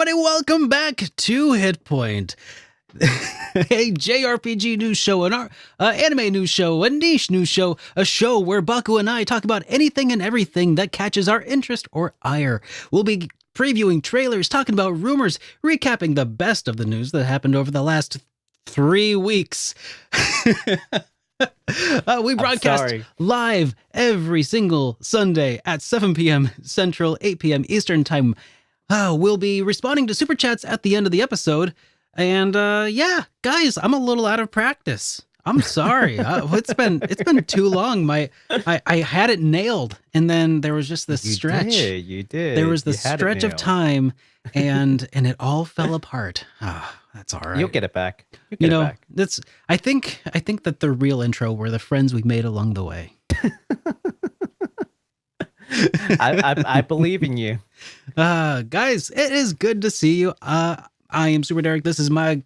everybody, welcome back to HitPoint, a JRPG news show, an anime news show, a niche news show, a show where Baku and I talk about anything and everything that catches our interest or ire. We'll be previewing trailers, talking about rumors, recapping the best of the news that happened over the last 3 weeks. We broadcast live every single Sunday at 7 p.m. Central, 8 p.m. Eastern Time. We'll be responding to super chats at the end of the episode. And yeah, guys, I'm a little out of practice. I'm sorry. It's been too long. I had it nailed, and then there was just this stretch. You did. There was this stretch of time, and it all fell apart. That's all right. You'll get it back. That's. I think that the real intro were the friends we made along the way. I believe in you. Guys, it is good to see you. I am Super Dereck. This is my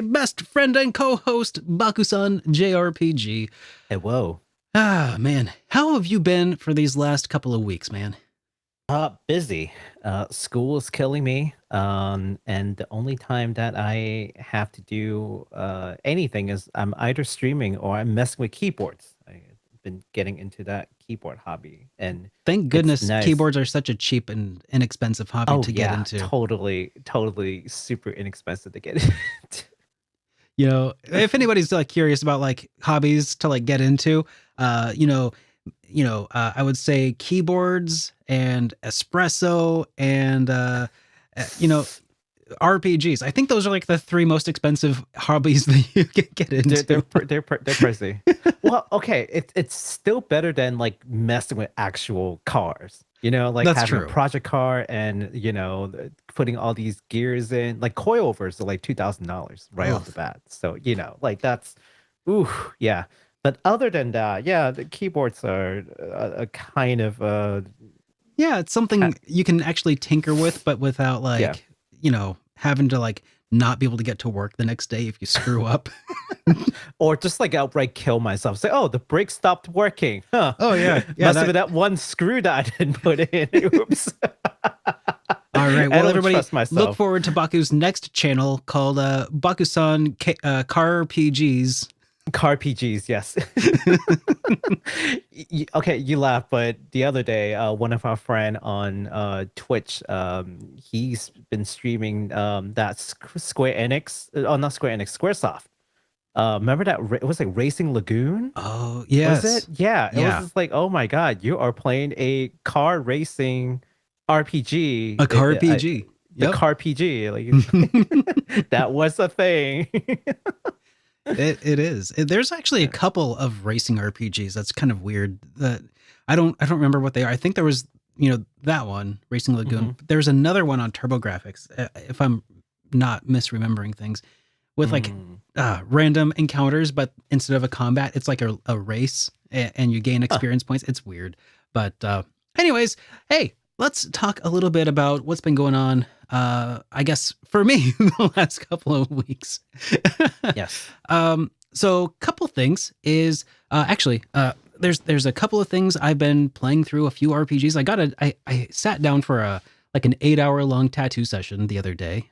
best friend and co-host, Baku-san JRPG. Hey, whoa. Man, how have you been for these last couple of weeks, man? Busy. School is killing me. And the only time that I have to do anything is I'm either streaming or I'm messing with keyboards. I've been getting into that keyboard hobby, and thank goodness keyboards are such a cheap and inexpensive hobby to get into. Totally super inexpensive to get into. If anybody's curious about hobbies to get into, I would say keyboards and espresso and RPGs. I think those are the 3 most expensive hobbies that you can get into. They're pricey. Well, okay, it's still better than messing with actual cars. That's having true. a project car and putting all these gears in. Coilovers are $2,000 right off the bat. So that's yeah. But other than that, yeah, the keyboards are a kind of yeah, it's something you can actually tinker with, but without having to not be able to get to work the next day if you screw up. Or just outright kill myself. Say, oh, the brake stopped working. Huh. Oh yeah. Must have been that one screw that I didn't put in. Oops. All right. Well, everybody, look forward to Baku's next channel called Baku-san Car PGs. Car PGs, yes. Okay, you laugh, but the other day, one of our friend on Twitch, he's been streaming that Square Enix, not Square Enix, Squaresoft. Remember that it was Racing Lagoon? Oh, yes. Was it? Yeah. It was just oh my God, you are playing a car racing RPG. A car PG. The car PG. That was a thing. It is. There's actually a couple of racing RPGs. That's kind of weird. That I don't remember what they are. I think there was, that one, Racing Lagoon. Mm-hmm. There's another one on TurboGrafx, if I'm not misremembering things, with random encounters, but instead of a combat, it's a race, and you gain experience points. It's weird. But anyways, hey, let's talk a little bit about what's been going on. I guess for me the last couple of weeks. Yes. So a couple things is there's a couple of things I've been playing through a few RPGs. I sat down for an 8-hour long tattoo session the other day.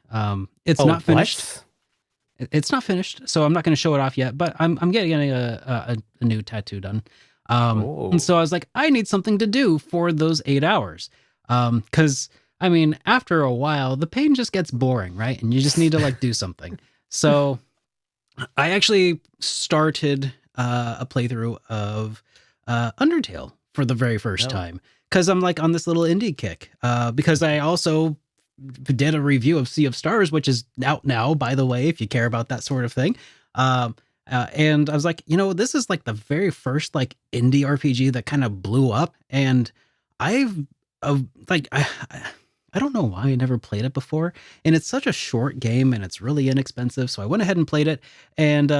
It's not finished. What? It's not finished, so I'm not going to show it off yet. But I'm getting a new tattoo done. And so I was like, I need something to do for those 8 hours. Because after a while, the pain just gets boring, right? And you just need to do something. So I actually started a playthrough of Undertale for the very first time. Because I'm on this little indie kick. Because I also did a review of Sea of Stars, which is out now, by the way, if you care about that sort of thing. And I was like, this is the very first indie RPG that kind of blew up. And I don't know why I never played it before, and it's such a short game and it's really inexpensive. So I went ahead and played it, and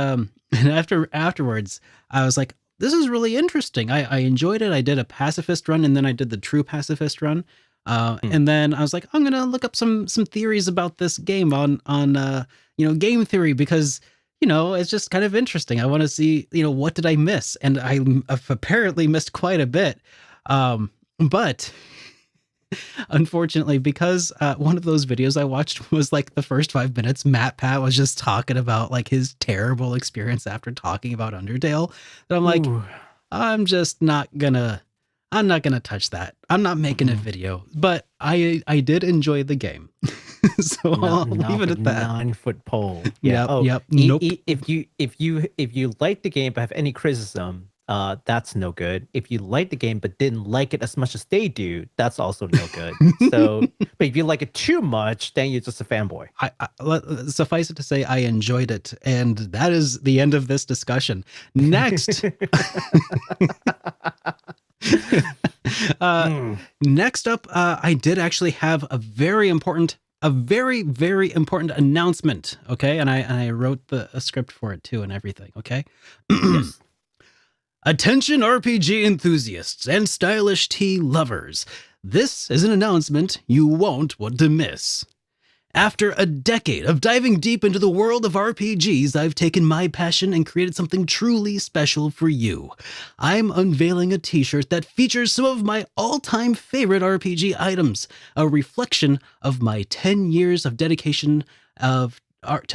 afterwards I was like, this is really interesting. I enjoyed it. I did a pacifist run, and then I did the true pacifist run, and then I was like, I'm gonna look up some theories about this game on game theory, because it's just kind of interesting. I want to see what did I miss, and I've apparently missed quite a bit, but Unfortunately, because one of those videos I watched was like the first 5 minutes, Matt Pat was just talking about like his terrible experience after talking about Undertale. And I'm like, Ooh. I'm not gonna touch that. I'm not making a video, but I did enjoy the game. So I'll leave it at that. 9-foot pole. Yeah. Yep. Nope. If you like the game but have any criticism, that's no good. If you like the game but didn't like it as much as they do, that's also no good. So, but if you like it too much, then you're just a fanboy. Suffice it to say, I enjoyed it, and that is the end of this discussion. Next. Next up, I did actually have a very, very important announcement. Okay, and I wrote a script for it too and everything. Okay. Yes. Attention RPG enthusiasts and stylish tea lovers. This is an announcement you won't want to miss. After a decade of diving deep into the world of RPGs, I've taken my passion and created something truly special for you. I'm unveiling a t-shirt that features some of my all-time favorite RPG items, a reflection of my 10 years of dedication to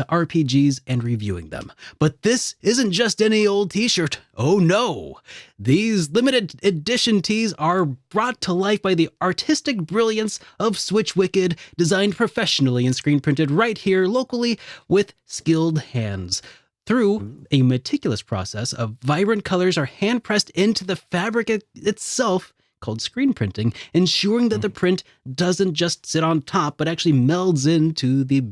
RPGs and reviewing them. But this isn't just any old t-shirt. Oh no! These limited edition tees are brought to life by the artistic brilliance of Switch Wicked, designed professionally and screen printed right here locally with skilled hands. Through a meticulous process of vibrant colors are hand pressed into the fabric itself, called screen printing, ensuring that the print doesn't just sit on top, but actually melds into the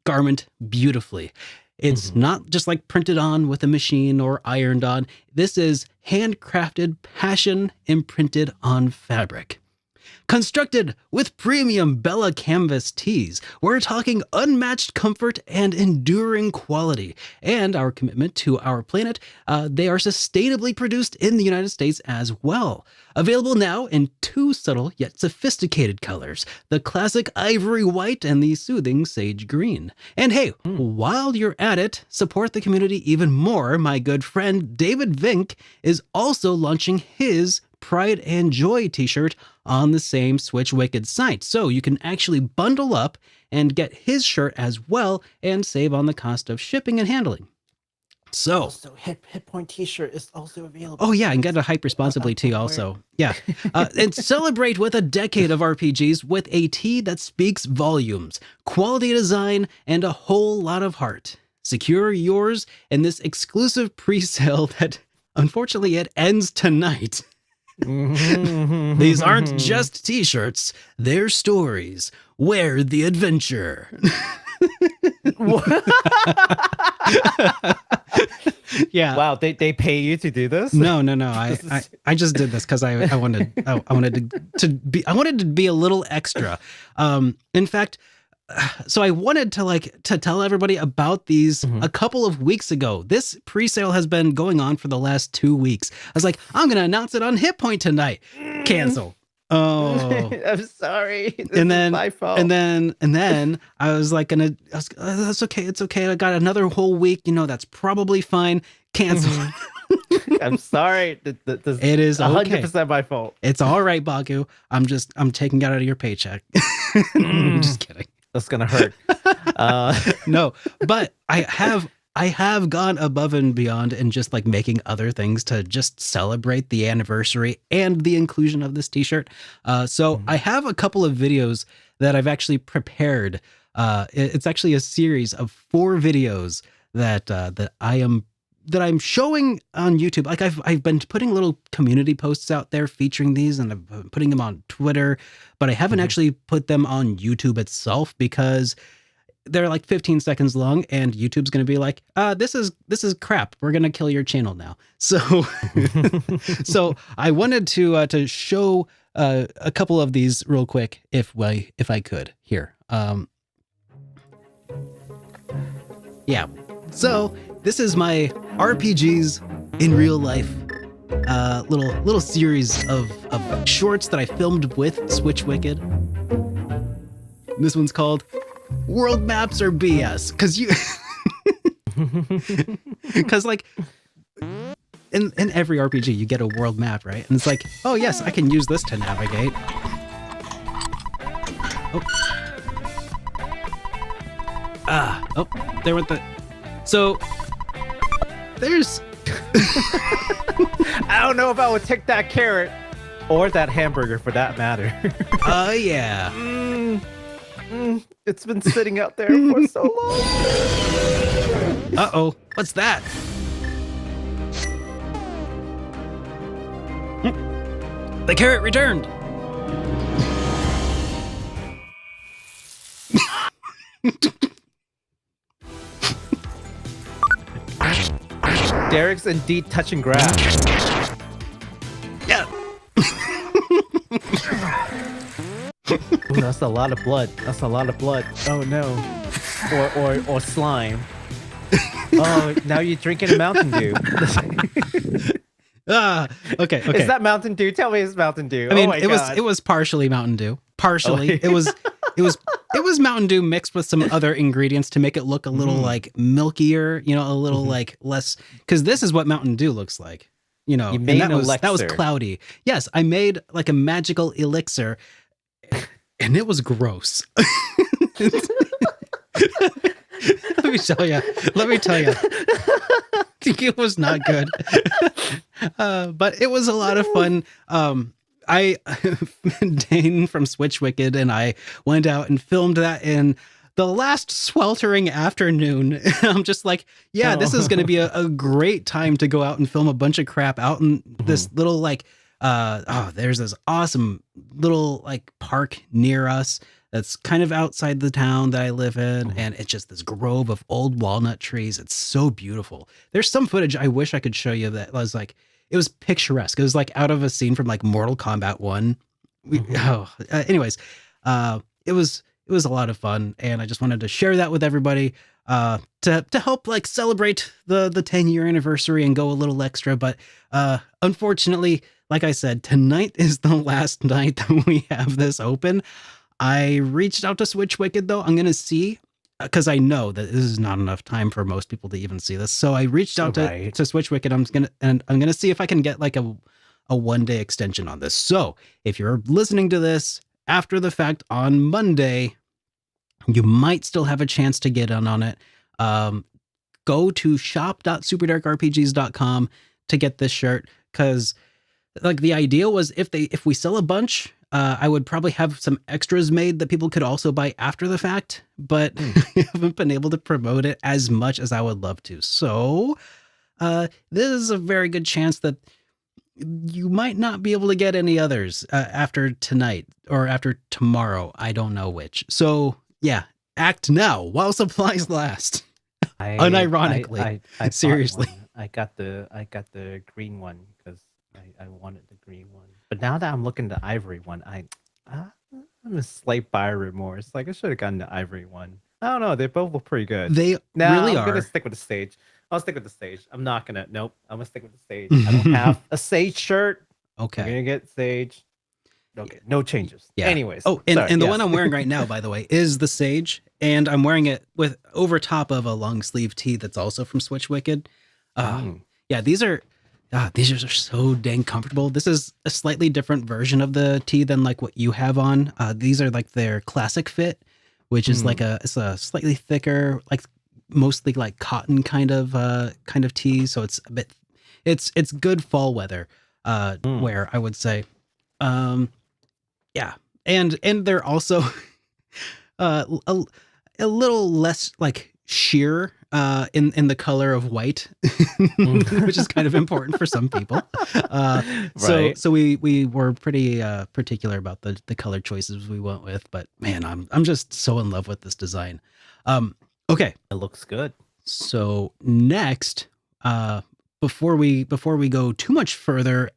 garment beautifully. It's not just like printed on with a machine or ironed on. This is handcrafted passion imprinted on fabric. Constructed with premium Bella canvas tees, we're talking unmatched comfort and enduring quality. And our commitment to our planet, they are sustainably produced in the United States as well. Available now in two subtle yet sophisticated colors, the classic ivory white and the soothing sage green. And hey, while you're at it, support the community even more. My good friend David Vink is also launching his Pride and Joy t-shirt on the same Switch Wicked site. So you can actually bundle up and get his shirt as well and save on the cost of shipping and handling. So HitPoint t-shirt is also available. Oh yeah, and get a Hype Responsibly tee also. Yeah. And celebrate with a decade of RPGs with a tee that speaks volumes, quality design, and a whole lot of heart. Secure yours in this exclusive pre-sale that unfortunately it ends tonight. These aren't just t-shirts, they're stories. Wear the adventure. Yeah. Wow, they pay you to do this? No. I just did this because I wanted to be a little extra. In fact, so I wanted to tell everybody about these a couple of weeks ago. This pre-sale has been going on for the last 2 weeks. I was like, I'm going to announce it on HitPoint tonight. Cancel. Oh, I'm sorry. This and then is my fault. and then I was like, that's okay. It's okay. I got another whole week. That's probably fine. Cancel. I'm sorry. It is 100% my fault. It's all right, Baku. I'm taking it out of your paycheck. I'm just kidding. That's gonna hurt. No, but I have gone above and beyond and just like making other things to just celebrate the anniversary and the inclusion of this t-shirt. So I have a couple of videos that I've actually prepared. It's actually a series of 4 videos that I'm showing on YouTube. Like I've been putting little community posts out there featuring these, and I've been putting them on Twitter, but I haven't actually put them on YouTube itself because they're like 15 seconds long, and YouTube's going to be like, this is crap. We're going to kill your channel now. So, so I wanted to show a couple of these real quick, if I could here. Yeah. So this is my RPGs in real life little series of shorts that I filmed with Switch Wicked. This one's called World Maps Are BS, because like in every RPG you get a world map, right? And it's like, oh yes, I can use this to navigate. Oh, there went the... So, there's... I don't know if I would take that carrot. Or that hamburger, for that matter. Yeah. It's been sitting out there for so long. Uh-oh. What's that? The carrot returned. Derek's indeed touching grass. Yeah. Ooh, that's a lot of blood. That's a lot of blood. Oh no. Or slime. Oh, now you're drinking a Mountain Dew. Okay. Is that Mountain Dew? Tell me it's Mountain Dew. I mean, God. it was partially Mountain Dew. Partially. It was Mountain Dew mixed with some other ingredients to make it look a little like milkier, you know, a little like less, because this is what Mountain Dew looks like. You know, you made and that was cloudy. Yes, I made like a magical elixir, and it was gross. Let me tell you. It was not good. But it was a lot of fun. Dane from Switch Wicked and I went out and filmed that in the last sweltering afternoon. I'm just like, yeah, this is going to be a great time to go out and film a bunch of crap out in this little like, there's this awesome little like park near us that's kind of outside the town that I live in. And it's just this grove of old walnut trees. It's so beautiful. There's some footage I wish I could show you that was like, it was picturesque. It was like out of a scene from like Mortal Kombat 1. Anyways, it was a lot of fun, and I just wanted to share that with everybody to help like celebrate the 10-year anniversary and go a little extra. But unfortunately, like I said, tonight is the last night that we have this open. I reached out to Switch Wicked though. I'm gonna see, because I know that this is not enough time for most people to even see this. So I reached out to Switch Wicked. I'm gonna see if I can get like a 1-day extension on this. So if you're listening to this after the fact on Monday, you might still have a chance to get in on it. Go to shop.superderekrpgs.com to get this shirt, because like the idea was if we sell a bunch, I would probably have some extras made that people could also buy after the fact, but I haven't been able to promote it as much as I would love to. So this is a very good chance that you might not be able to get any others after tonight or after tomorrow. I don't know which. So act now while supplies last. Unironically, I seriously, I got the green one because I wanted the green one. But now that I'm looking at the ivory one, I'm a slight buyer remorse. Like I should have gotten the ivory one. I don't know. They both look pretty good. They really are. I'm gonna stick with the stage. I'll stick with the stage. I'm not gonna. Nope. I'm gonna stick with the stage. I don't have a Sage shirt. Okay. I'm gonna get Sage. Okay. No changes. Yeah. Anyways. Oh, and the one I'm wearing right now, by the way, is the Sage, and I'm wearing it with over top of a long sleeve tee that's also from Switch Wicked. Yeah, these are so dang comfortable. This is a slightly different version of the tee than like what you have on. These are like their classic fit, which is like it's a slightly thicker, like mostly like cotton kind of tee. So it's a bit, it's good fall weather wear, I would say. Yeah, and they're also a little less like sheer in the color of white, which is kind of important for some people. Right. So we were pretty particular about the color choices we went with, but man, I'm just so in love with this design. Okay, it looks good. So next, before we go too much further,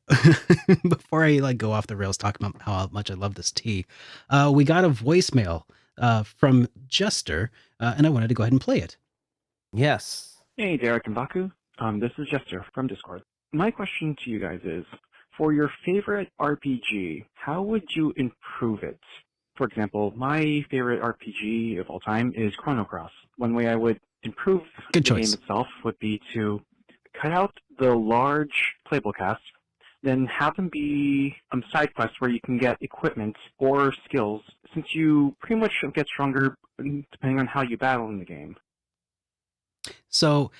before I like go off the rails talking about how much I love this tea, we got a voicemail from Jester, and I wanted to go ahead and play it. Yes. Hey, Derek and Baku. This is Jester from Discord. My question to you guys is, for your favorite RPG, how would you improve it? For example, my favorite RPG of all time is Chrono Cross. One way I would improve the game itself would be to cut out the large playable cast, then have them be side quests where you can get equipment or skills since you pretty much get stronger depending on how you battle in the game. So,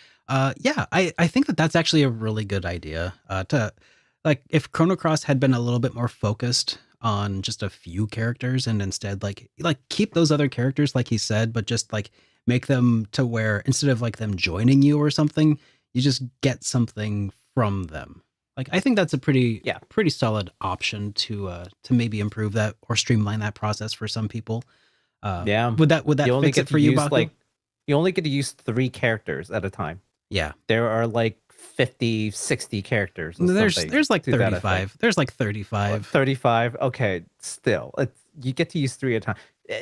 yeah, I think that that's actually a really good idea. To like, if Chrono Cross had been a little bit more focused on just a few characters, and instead like keep those other characters like he said, but just like make them to where instead of like them joining you or something, you just get something from them. Like, I think that's a pretty solid option to maybe improve that or streamline that process for some people. Would that fix it for you, Baku? You only get to use 3 characters at a time. Yeah. There are like 50, 60 characters. Or there's like 35. There's like 35. 35. Okay, still. You get to use 3 at a time.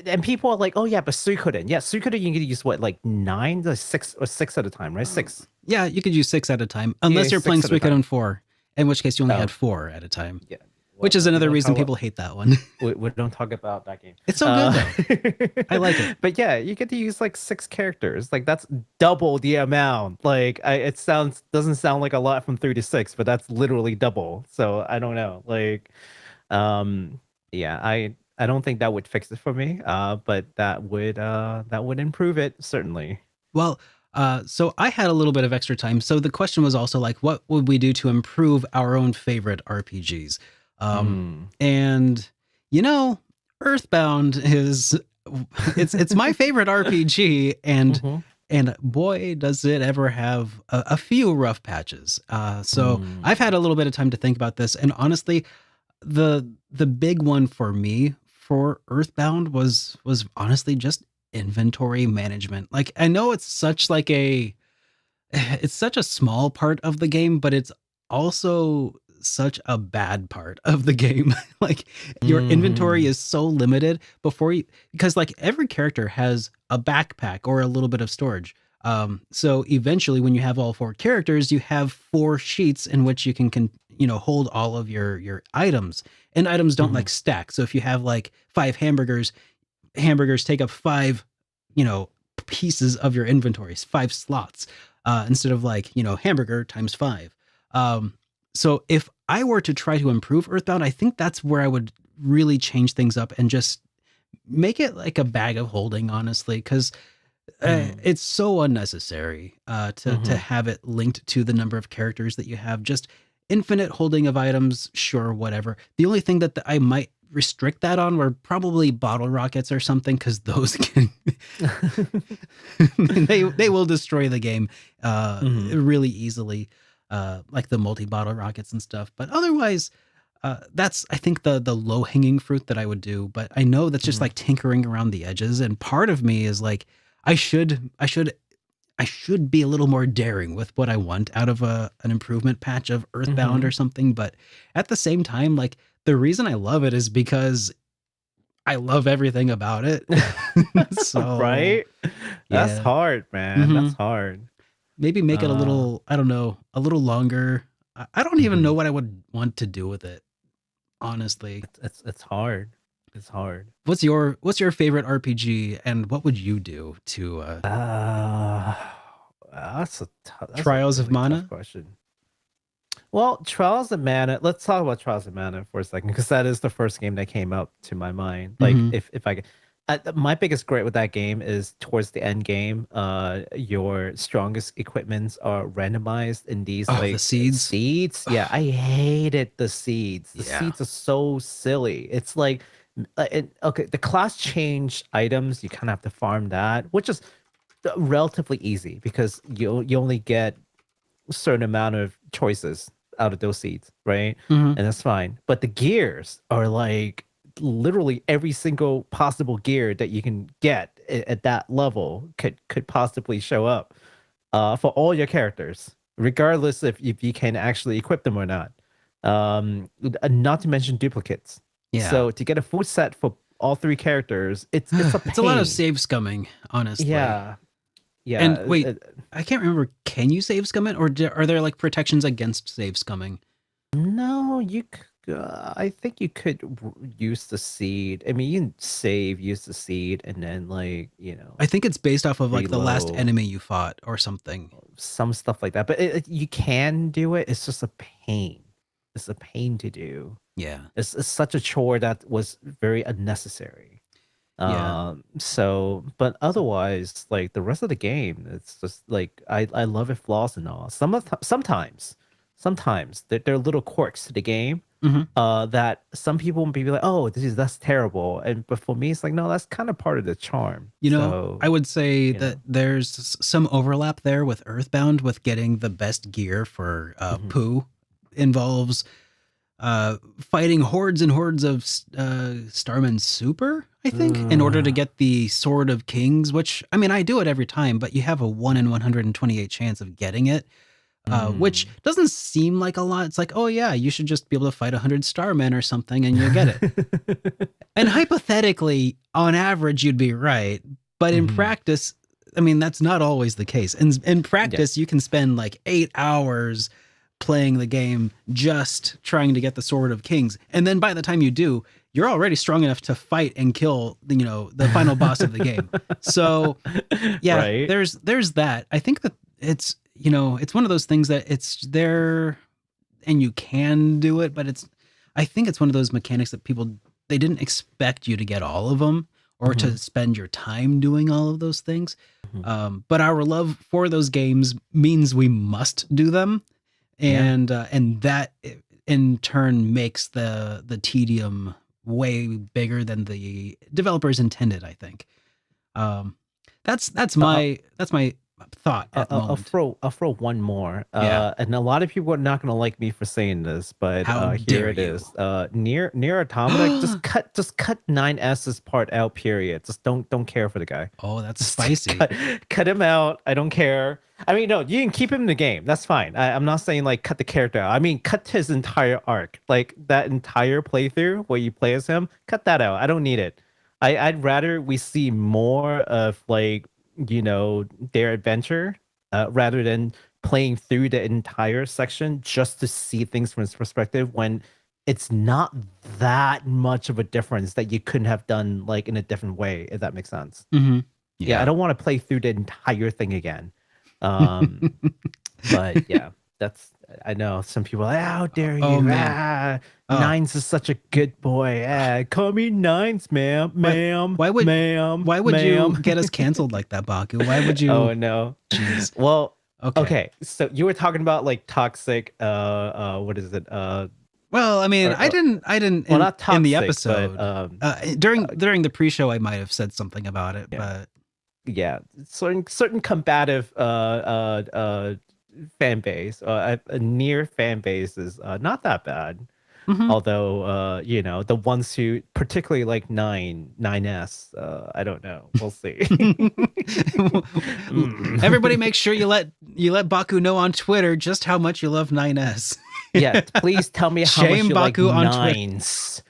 And people are like, oh yeah, but Suikoden. Yeah, Suikoden you get to use what, like 9 to 6 or 6 at a time, right? 6. Yeah, you could use 6 at a time. Unless you're playing Suikoden 4, in which case you only had 4 at a time. Yeah. Which is another reason people hate that one. We don't talk about that game. It's so good though. I like it. But yeah, you get to use like 6 characters. Like that's double the amount. Like it doesn't sound like a lot from 3 to 6, but that's literally double. So I don't know. Like, yeah, I don't think that would fix it for me. But that would improve it certainly. Well, so I had a little bit of extra time. So the question was also like, what would we do to improve our own favorite RPGs? And you know, Earthbound is it's my favorite RPG, and boy does it ever have a few rough patches. So I've had a little bit of time to think about this, and honestly, the big one for me for Earthbound was honestly just inventory management. Like, I know it's such a small part of the game, but it's also such a bad part of the game. Like, your inventory is so limited because like every character has a backpack or a little bit of storage. So eventually when you have all 4 characters, you have 4 sheets in which you can hold all of your items, and items don't like stack. So if you have like 5 hamburgers take up 5, pieces of your inventory, 5 slots, instead of like, hamburger times 5. So if I were to try to improve Earthbound, I think that's where I would really change things up and just make it like a bag of holding, honestly, because it's so unnecessary to have it linked to the number of characters that you have. Just infinite holding of items, sure, whatever. The only thing that I might restrict that on were probably bottle rockets or something, because those can they will destroy the game really easily. Like the multi-bottle rockets and stuff. But otherwise, that's, I think, the low-hanging fruit that I would do. But I know that's just like tinkering around the edges. And part of me is like, I should be a little more daring with what I want out of an improvement patch of Earthbound or something. But at the same time, like, the reason I love it is because I love everything about it. So, right? That's hard, man. That's hard. Maybe make it a little, I don't know, a little longer. I don't even know what I would want to do with it, honestly. It's hard. It's hard. What's your favorite RPG, and what would you do to that's Trials of Mana question? Well, Trials of Mana, let's talk about Trials of Mana for a second, because that is the first game that came up to my mind. Like, if I could, my biggest gripe with that game is towards the end game, your strongest equipments are randomized in these the seeds. Yeah, I hated the seeds. The seeds are so silly. It's like, okay, the class change items, you kind of have to farm that, which is relatively easy because you only get a certain amount of choices out of those seeds, right? And that's fine. But the gears are like literally every single possible gear that you can get at that level could possibly show up for all your characters, regardless if you can actually equip them or not. Not to mention duplicates. Yeah. So to get a full set for all 3 characters, it's a pain. It's a lot of save scumming, honestly. Yeah. And wait, I can't remember. Can you save scum it, or are there like protections against save scumming? No, I think you could use the seed. I mean, you can use the seed, and then I think it's based off of like the last reload. enemy you fought or something. Some stuff like that. But you can do it. It's just a pain. It's a pain to do. Yeah. It's such a chore that was very unnecessary. Yeah. So, but otherwise, like the rest of the game, it's just like I love it flaws and all. Sometimes there are little quirks to the game Mhm. that some people will be like, oh, that's terrible, and but for me, it's like no, that's kind of part of the charm. You know, So I would say you that know, there's some overlap there with Earthbound with getting the best gear for mhm. Pooh involves fighting hordes and hordes of Starman Super, I think, in order to get the Sword of Kings, which, I mean, I do it every time, but you have a 1 in 128 chance of getting it, which doesn't seem like a lot. It's like, oh yeah, you should just be able to fight 100 Starmen or something and you get it. And hypothetically, on average, you'd be right. But in practice, I mean, that's not always the case. In practice, you can spend like 8 hours playing the game just trying to get the Sword of Kings. And then by the time you do, you're already strong enough to fight and kill, the final boss of the game. So yeah, Right. there's that. I think that it's, it's one of those things that it's there and you can do it, but I think it's one of those mechanics that they didn't expect you to get all of them or to spend your time doing all of those things. But our love for those games means we must do them. And that in turn makes the tedium way bigger than the developers intended, I think. That's my thought at the moment. I'll throw one more. Yeah. And a lot of people are not gonna like me for saying this, but How here dare it you. is. Near Automata, just cut 9S's part out, period. Just don't care for the guy. Oh, that's spicy. Cut him out. I don't care. I mean, no, you can keep him in the game. That's fine. I'm not saying like cut the character out. I mean, cut his entire arc, like that entire playthrough where you play as him. Cut that out. I don't need it. I'd rather we see more of like their adventure rather than playing through the entire section just to see things from his perspective when it's not that much of a difference that you couldn't have done like in a different way, if that makes sense. Yeah, I don't want to play through the entire thing again. But yeah, I know some people are like, how dare you? Oh, man. Nines is such a good boy. Call me Nines, ma'am. Why would you get us canceled like that, Baku? Why would you? Oh no. Jeez. Well, okay. So you were talking about like toxic. What is it? Well, I mean, I didn't. Well, not toxic, in the episode. But, during the pre-show, I might have said something about it, but yeah, certain combative fan base, a near fan base is not that bad. Although the ones who particularly like 9S, I don't know. We'll see. Everybody, make sure you let Baku know on Twitter just how much you love 9S. Yeah, please tell me how much you Baku like on Nines.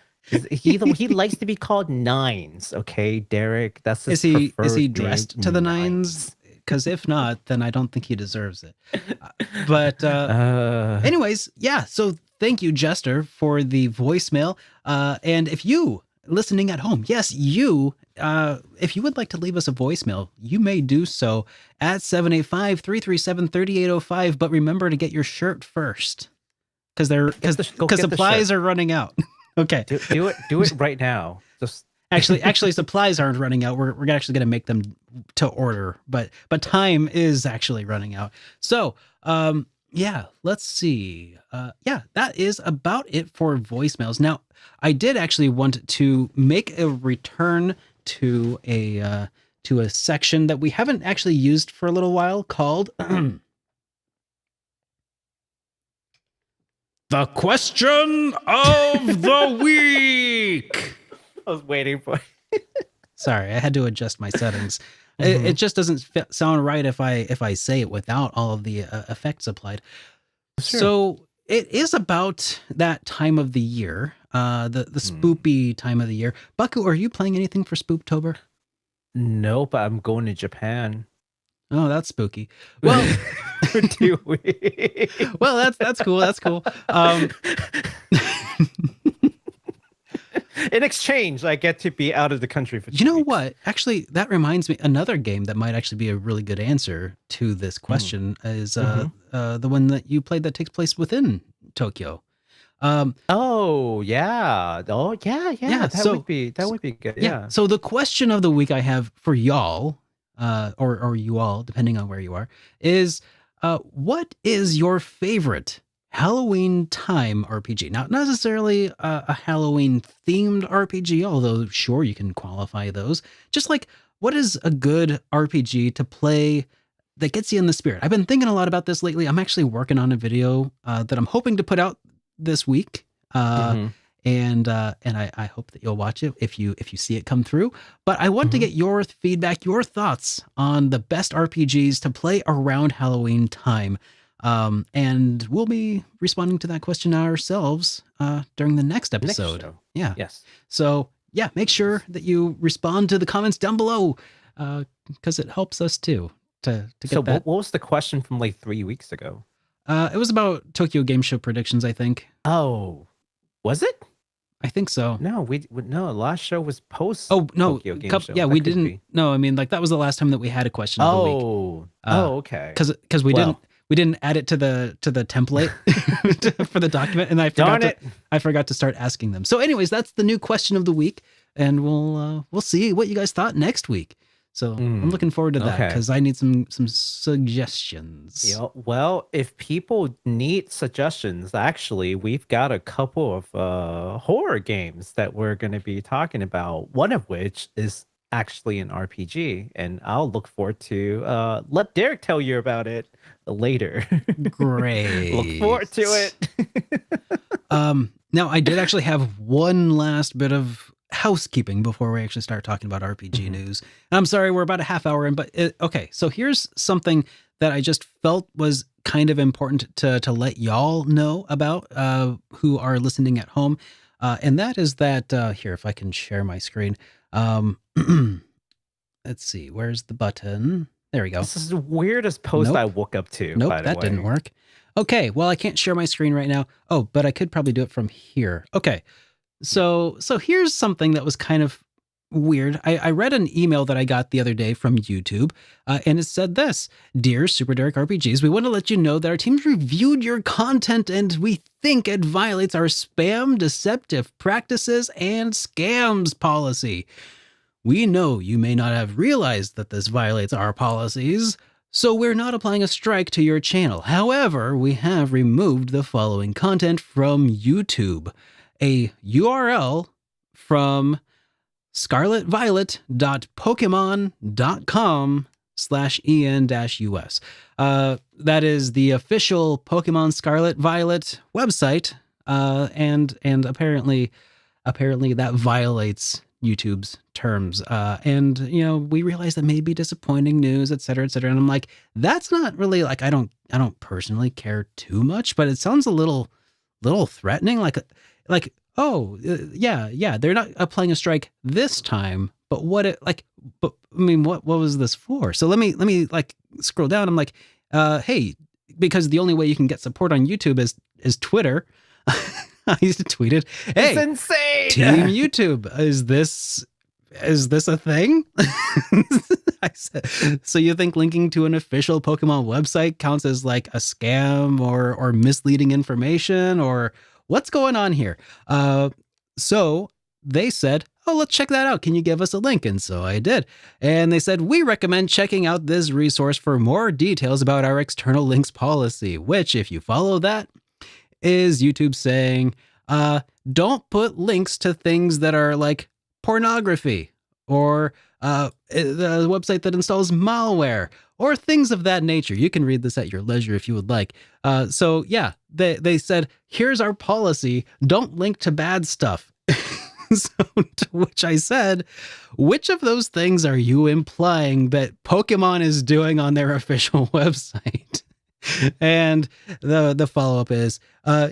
He likes to be called Nines. Okay, Derek. That's his is he preferred dressed name, to the nines? Because if not, then I don't think he deserves it. But anyways, yeah. So thank you, Jester, for the voicemail. And if you listening at home, yes, you. If you would like to leave us a voicemail, you may do so at 785-337-3805. But remember to get your shirt first, because supplies are running out. Okay, do it right now. Just actually supplies aren't running out. We're actually going to make them to order, but time is actually running out. So yeah, let's see. That is about it for voicemails. Now, I did actually want to make a return to a section that we haven't actually used for a little while called The Question of the Week. I was waiting for it. Sorry, I had to adjust my settings. It just doesn't sound right if I say it without all of the effects applied. Sure. So it is about that time of the year, the spoopy time of the year. Baku, are you playing anything for Spooptober? Nope, I'm going to Japan. Oh, that's spooky. Well, well, that's cool. That's cool. In exchange, I get to be out of the country for 2 weeks. You know what? Actually, that reminds me, another game that might actually be a really good answer to this question is the one that you played that takes place within Tokyo. Oh yeah. Oh yeah. Yeah, That would be good. Yeah. So the question of the week I have for y'all, or you all, depending on where you are, is what is your favorite Halloween time RPG? Not necessarily a Halloween themed RPG, although sure you can qualify those. Just like what is a good RPG to play that gets you in the spirit? I've been thinking a lot about this lately. I'm actually working on a video that I'm hoping to put out this week. And I hope that you'll watch it if you see it come through. But I want to get your feedback, your thoughts on the best RPGs to play around Halloween time. And we'll be responding to that question ourselves during the next episode. Yeah. Yes. So yeah, make sure that you respond to the comments down below because it helps us too to get So that. what was the question from like 3 weeks ago? It was about Tokyo Game Show predictions, I think. Oh, was it? I think so. No, no. Last show was post. Oh no, Tokyo Game Show. yeah, That we could didn't. be. No, I mean like that was the last time that we had a question of the week. Okay. Because we didn't add it to the template for the document, and I forgot to start asking them. So, anyways, that's the new question of the week, and we'll see what you guys thought next week. So I'm looking forward to that because I need some suggestions. Yeah, well, if people need suggestions, actually, we've got a couple of horror games that we're going to be talking about. One of which is actually an RPG, and I'll look forward to let Derek tell you about it later. Great. Look forward to it. Now I did actually have one last bit of housekeeping before we actually start talking about RPG news. And I'm sorry, we're about a half hour in, but okay. So here's something that I just felt was kind of important to let y'all know about who are listening at home. And that is that, here, if I can share my screen. Let's see, where's the button? There we go. This is the weirdest post I woke up to. Nope, by the that way. didn't work. Okay, well, I can't share my screen right now. Oh, but I could probably do it from here. Okay. So here's something that was kind of weird. I read an email that I got the other day from YouTube, and it said this: "Dear Super Dereck RPGs, we want to let you know that our teams reviewed your content, and we think it violates our spam, deceptive practices, and scams policy. We know you may not have realized that this violates our policies, so we're not applying a strike to your channel. However, we have removed the following content from YouTube: a URL from scarletviolet.pokemon.com/en-us. That is the official Pokemon Scarlet Violet website, and apparently that violates YouTube's terms. And we realize that may be disappointing news, et cetera, et cetera. And I'm like, that's not really like I don't personally care too much, but it sounds a little threatening. Like oh yeah, they're not applying a strike this time, but what was this for? So let me like scroll down. I'm like, hey, because the only way you can get support on YouTube is Twitter. I used to tweet it. Hey, it's insane. Team YouTube, is this a thing? I said, so you think linking to an official Pokemon website counts as like a scam or misleading information, or what's going on here? So they said, oh, let's check that out. Can you give us a link? And so I did. And they said, we recommend checking out this resource for more details about our external links policy, which, if you follow that, is YouTube saying, don't put links to things that are like pornography or the website that installs malware or things of that nature. You can read this at your leisure if you would like. So yeah, they said, here's our policy. Don't link to bad stuff. So to which I said, which of those things are you implying that Pokemon is doing on their official website? And the follow-up is,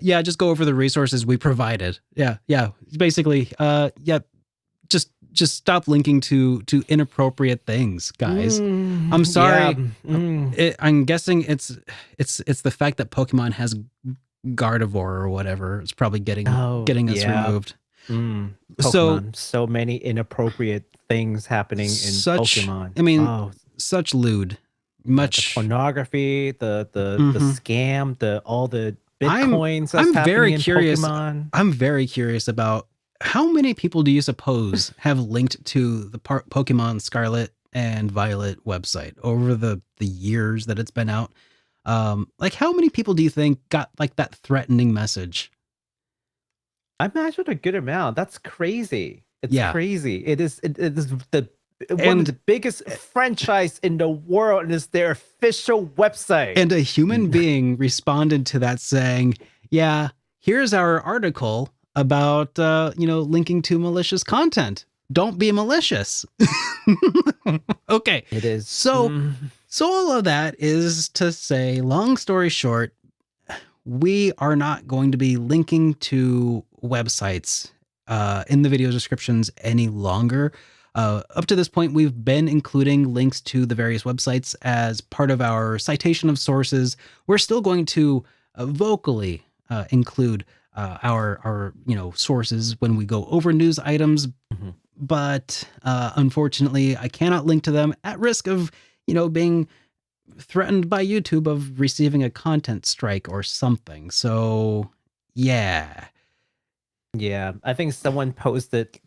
yeah, just go over the resources we provided. Yeah. Basically, just stop linking to inappropriate things, guys. I'm sorry. Yeah. I'm guessing it's the fact that Pokemon has Gardevoir or whatever. It's probably getting us removed. Pokemon, so many inappropriate things happening in Pokemon. I mean, such lewd. Much the pornography, the scam, all the Bitcoins that's I'm happening very in curious. Pokemon. I'm very curious about how many people do you suppose have linked to the Pokemon Scarlet and Violet website over the years that it's been out? Like how many people do you think got like that threatening message? I imagine a good amount. That's crazy. It's Yeah. crazy. It is the one And of the biggest franchise in the world, and it's their official website. And a human being responded to that saying, yeah, here's our article about, linking to malicious content. Don't be malicious. Okay. It is. So all of that is to say, long story short, we are not going to be linking to websites in the video descriptions any longer. Up to this point, we've been including links to the various websites as part of our citation of sources. We're still going to vocally include our sources when we go over news items, but unfortunately, I cannot link to them at risk of being threatened by YouTube of receiving a content strike or something. So yeah. Yeah, I think someone posted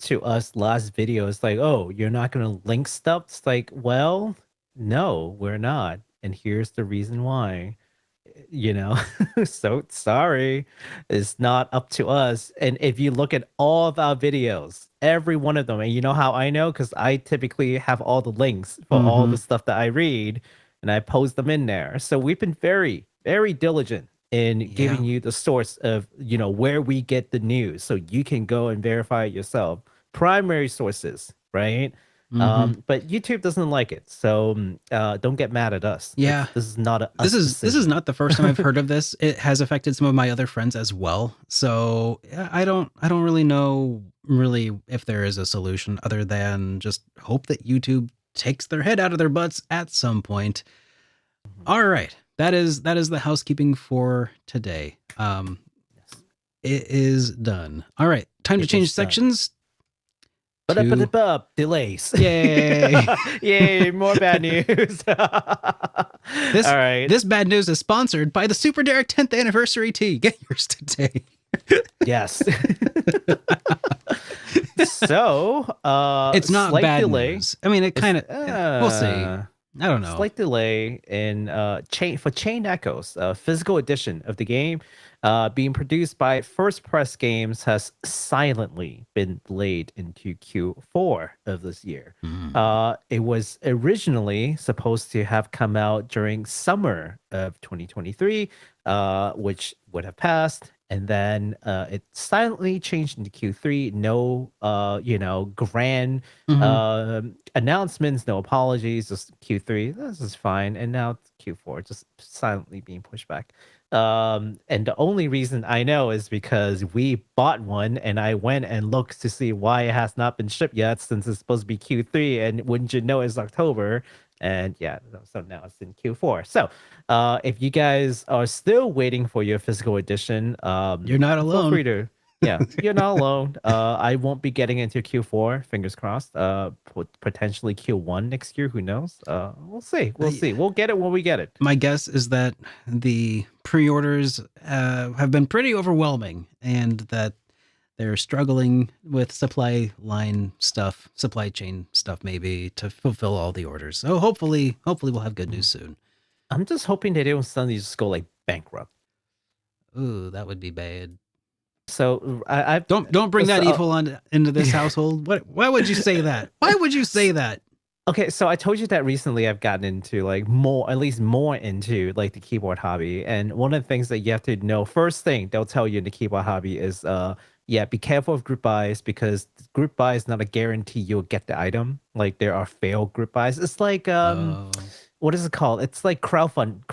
to us last video. It's like, oh, you're not going to link stuff? It's like, well, no, we're not. And here's the reason why. So sorry, it's not up to us. And if you look at all of our videos, every one of them, and you know how I know, because I typically have all the links for all the stuff that I read, and I post them in there. So we've been very, very diligent in giving you the source of where we get the news, so you can go and verify it yourself. Primary sources, right? But YouTube doesn't like it, so don't get mad at us. Yeah, this is not a this is not the first time I've heard of this. It has affected some of my other friends as well. So I don't really know if there is a solution other than just hope that YouTube takes their head out of their butts at some point. All right, that is the housekeeping for today. It is done. All right, time to change sections. Delays. Yay. Yay, more bad news. All right. This bad news is sponsored by the Super Dereck 10th anniversary tea. Get yours today. Yes. So, it's not bad delay. news. I mean, it kind of, we'll see. I don't know. Slight delay in Chain Echoes, physical edition of the game, being produced by First Press Games, has silently been delayed into Q4 of this year. It was originally supposed to have come out during summer of 2023, which would have passed. And then it silently changed into Q3. No, grand announcements, no apologies, just Q3. This is fine. And now Q4, just silently being pushed back. And the only reason I know is because we bought one and I went and looked to see why it has not been shipped yet, since it's supposed to be Q3. And wouldn't you know, it's October. And yeah, so now it's in Q4. So if you guys are still waiting for your physical edition, you're not alone. Feel free to, you're not alone. I won't be getting into Q4, fingers crossed. Potentially Q1 next year, who knows? We'll see. We'll see. We'll get it when we get it. My guess is that the pre-orders have been pretty overwhelming, and that they're struggling with supply chain stuff, maybe, to fulfill all the orders. So hopefully we'll have good news soon. I'm just hoping they don't suddenly just go like bankrupt. Ooh, that would be bad. So I don't bring that evil into this household. Why would you say that? Why would you say that? Okay, so I told you that recently I've gotten into more into like the keyboard hobby. And one of the things that you have to know, first thing they'll tell you in the keyboard hobby is be careful of group buys, because group buy is not a guarantee you'll get the item. Like, there are failed group buys. It's like what is it called? It's like crowdsourcing,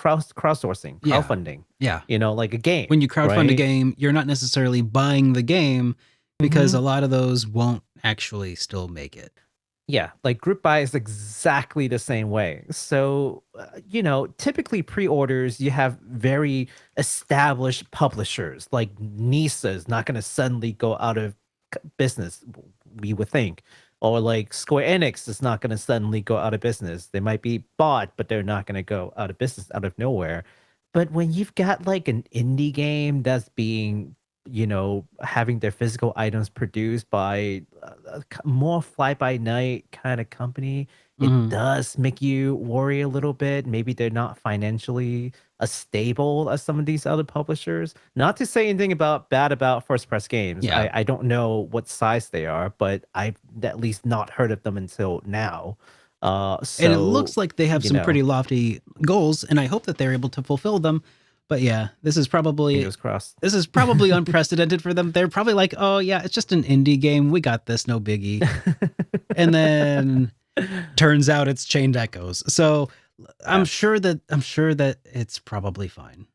crowdfunding. Yeah. Like a game. When you crowdfund a game, you're not necessarily buying the game, because a lot of those won't actually still make it. Yeah, like group buy is exactly the same way. So, typically pre-orders, you have very established publishers, like Nisa's not going to suddenly go out of business, we would think. Or like Square Enix is not going to suddenly go out of business. They might be bought, but they're not going to go out of business out of nowhere. But when you've got like an indie game that's being, having their physical items produced by a more fly by night kind of company, it Mhm. does make you worry a little bit. Maybe they're not financially as stable as some of these other publishers. Not to say anything bad about First Press Games. Yeah. I don't know what size they are, but I've at least not heard of them until now. And it So looks like they have some pretty lofty goals, and I hope that they're able to fulfill them. But yeah, this is probably crossed. unprecedented for them. They're probably like, "Oh yeah, it's just an indie game. We got this, no biggie." And then turns out it's Chained Echoes. So I'm sure that it's probably fine.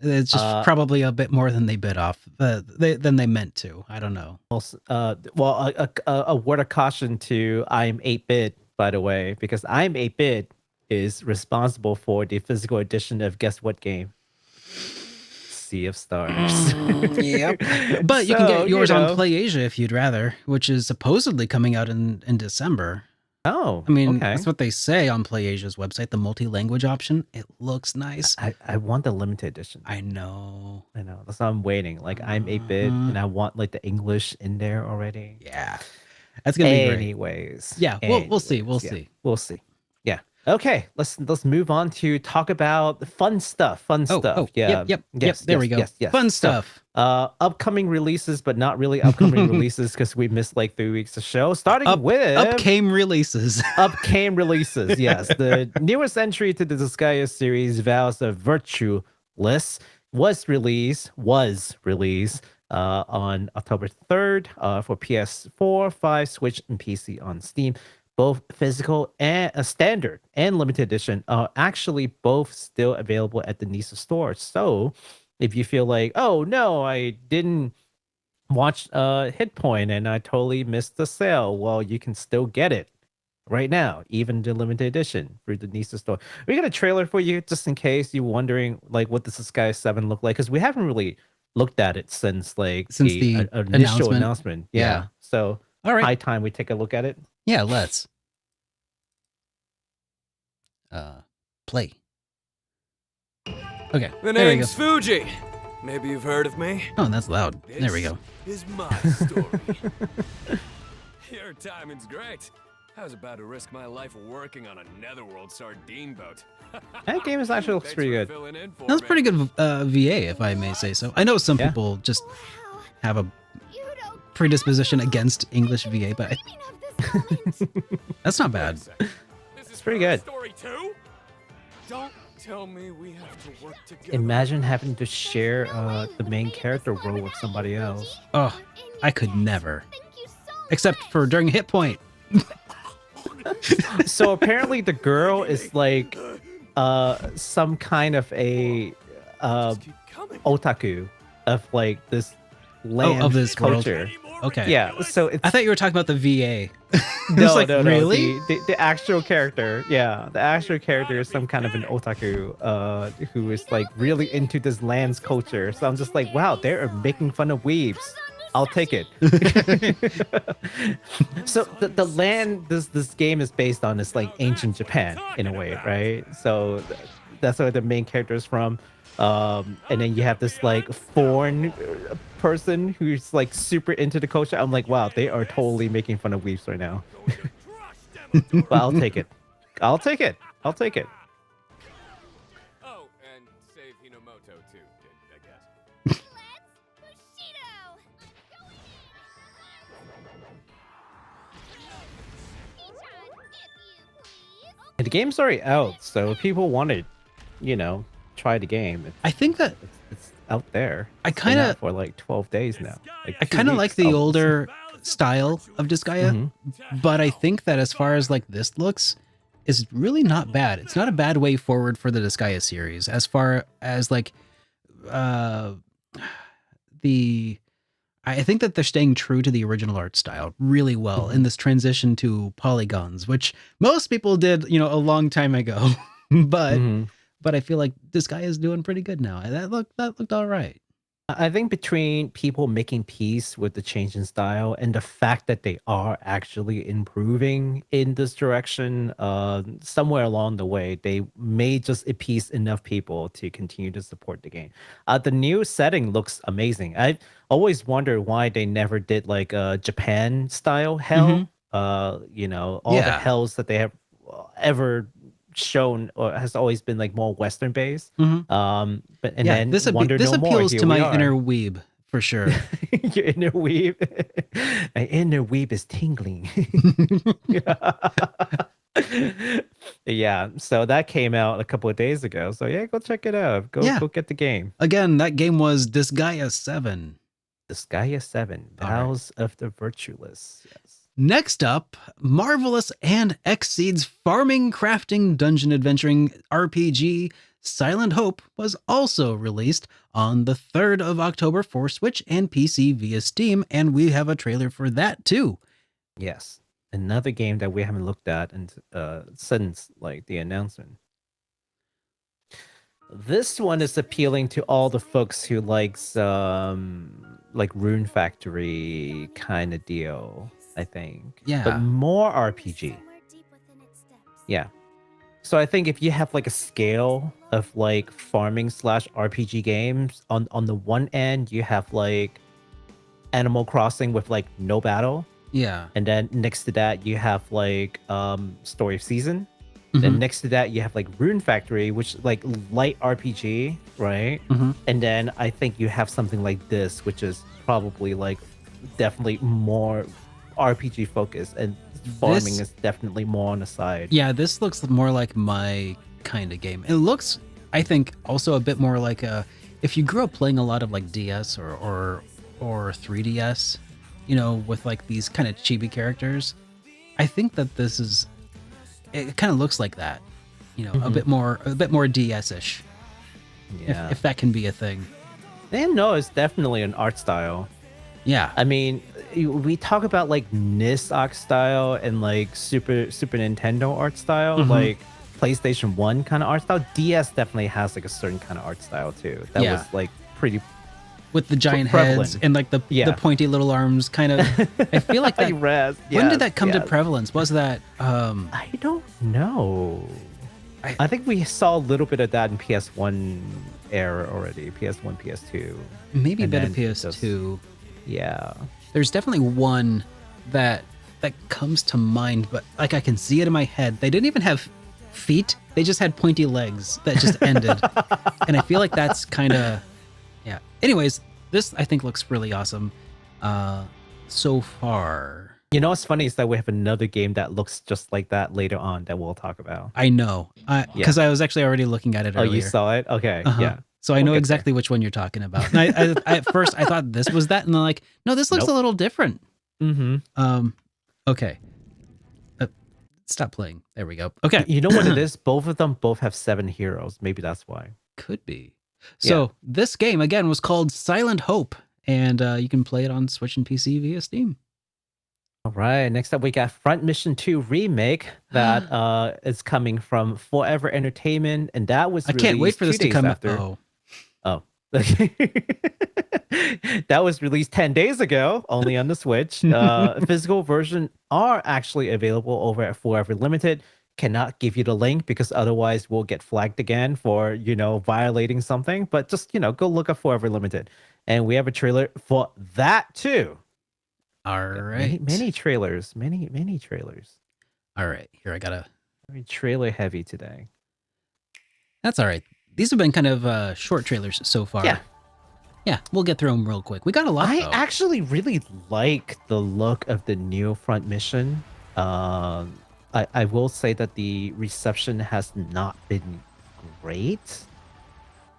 It's just probably a bit more than they bit off, than they meant to. I don't know. A word of caution to I'm 8-bit, by the way, because I'm 8-bit is responsible for the physical edition of guess what game? Sea of Stars. Yep. But you can get yours on PlayAsia if you'd rather, which is supposedly coming out in December. Oh, I mean, that's what they say on PlayAsia's website, the multi-language option. It looks nice. I want the limited edition. I know. That's why I'm waiting. Like, I'm 8-bit, and I want, like, the English in there already. Yeah. That's going to be great. Anyways. Yeah, we'll see. We'll see. We'll see. Yeah. Okay, let's move on to talk about fun stuff. Yeah. Yep. There we go. Yes. Fun stuff. Upcoming releases, but not really upcoming releases because we missed like 3 weeks of show. Starting with upcame releases. Upcame releases. Yes, the newest entry to the Disgaea series, Vows of Virtueless, was released on October 3rd for PS4, 5, Switch, and PC on Steam. Both physical and standard and limited edition are actually both still available at the Nisa store. So if you feel like, oh no, I didn't watch HitPoint and I totally missed the sale, well, you can still get it right now, even the limited edition through the Nisa store. We got a trailer for you just in case you're wondering like what does Disgaea 7 look like, because we haven't really looked at it since the initial announcement. Yeah. So all right, high time we take a look at it. Yeah, let's play. Okay, the name's Fuji. Maybe you've heard of me. Oh, that's loud. There we go. This is my story. Your timing's great. I was about to risk my life working on a netherworld sardine boat. That game is actually looks pretty good. That's pretty good VA, if I may say so. I know some people just have a predisposition against English VA, but that's not bad. It's pretty good. Don't tell me we have to work together. Imagine having to share the main character role with somebody else. Oh, I could never. Except for during HitPoint. So apparently the girl is like some kind of a otaku of like this land of this culture. World. Okay. Yeah. So I thought you were talking about the VA. No, really? The actual character. Yeah, the actual character is some kind of an otaku who is like really into this land's culture. So I'm just like, wow, they're making fun of weebs. I'll take it. So the land this game is based on is like ancient Japan in a way, right? So that's where the main character is from. And then you have this like foreign person who's like super into the culture. I'm like, wow, they are totally making fun of weebs right now. But I'll take it. I'll take it. Oh, and save Hinomoto too, I guess. The game's already out, so if people want to, try the game. I think that it's out there. I kind of for like 12 days now. I kind of like the older style of Disgaea, but I think that as far as like this looks, is really not bad. It's not a bad way forward for the Disgaea series as far as like I think that they're staying true to the original art style really well in this transition to polygons, which most people did, a long time ago. But I feel like Disgaea is doing pretty good now. That looked all right. I think between people making peace with the change in style and the fact that they are actually improving in this direction, somewhere along the way, they may just appease enough people to continue to support the game. The new setting looks amazing. I always wondered why they never did like a Japan style hell. All the Yeah. hells that they have ever shown or has always been like more Western based. But and then this Wonder this No More. appeals Here to we my are. inner weeb for sure. Your inner weeb. My inner weeb is tingling. Yeah, so that came out a couple of days ago. So yeah, go check it out. Go get the game. Again, that game was Disgaea 7. Disgaea 7, Vows of the Virtueless. Yes. Next up, Marvelous and Exceed's farming, crafting, dungeon adventuring RPG Silent Hope was also released on the 3rd of October for Switch and PC via Steam, and we have a trailer for that too. Yes. Another game that we haven't looked at since like the announcement. This one is appealing to all the folks who likes like Rune Factory kind of deal, I think. Yeah. But more RPG. Yeah. So I think if you have like a scale of like farming / RPG games, on the one end you have like Animal Crossing with like no battle. Yeah. And then next to that you have like Story of Season. Then next to that you have like Rune Factory, which like light RPG, right? And then I think you have something like this, which is probably like definitely more RPG focused, and farming is definitely more on the side. Yeah, this looks more like my kind of game. It looks, I think, also a bit more like if you grew up playing a lot of like DS or 3DS, with like these kind of chibi characters, I think that this is. It kind of looks like that, a bit more DS-ish. Yeah, if that can be a thing. And no, it's definitely an art style. Yeah, I mean, we talk about like NIS art style and like Super Nintendo art style, like PlayStation 1 kind of art style. DS definitely has like a certain kind of art style too. That was like pretty with the giant prevalent. heads and like the pointy little arms, kind of. I feel like that. When did that come to prevalence? Was that? I don't know. I think we saw a little bit of that in PS1 era already. PS1, PS2. Maybe a bit of PS2. Yeah. There's definitely one that comes to mind, but like I can see it in my head. They didn't even have feet. They just had pointy legs that just ended. And I feel like that's kind of, yeah. Anyways, this I think looks really awesome so far. You know what's funny is that we have another game that looks just like that later on that we'll talk about. I know. Because I was actually already looking at it earlier. Oh, you saw it? Okay, yeah. So I know exactly which one you're talking about. And I at first I thought this was that, and I'm like, no, this looks a little different. Okay. Stop playing. There we go. Okay. You know what it is? Both of them have 7 heroes. Maybe that's why. Could be. So this game again was called Silent Hope, and you can play it on Switch and PC via Steam. All right. Next up, we got Front Mission 2 Remake that is coming from Forever Entertainment, and that was I can't wait for this to come after. Oh. That was released 10 days ago, only on the Switch. Physical version are actually available over at Forever Limited. Cannot give you the link because otherwise we'll get flagged again for, violating something. But just, go look up Forever Limited. And we have a trailer for that too. All right. Many trailers. Many trailers. All right. Here, I gotta. Very trailer heavy today. That's all right. These have been kind of short trailers so far. Yeah, we'll get through them real quick. We got a lot, I though. actually really like the look of the new Front Mission. I will say that the reception has not been great.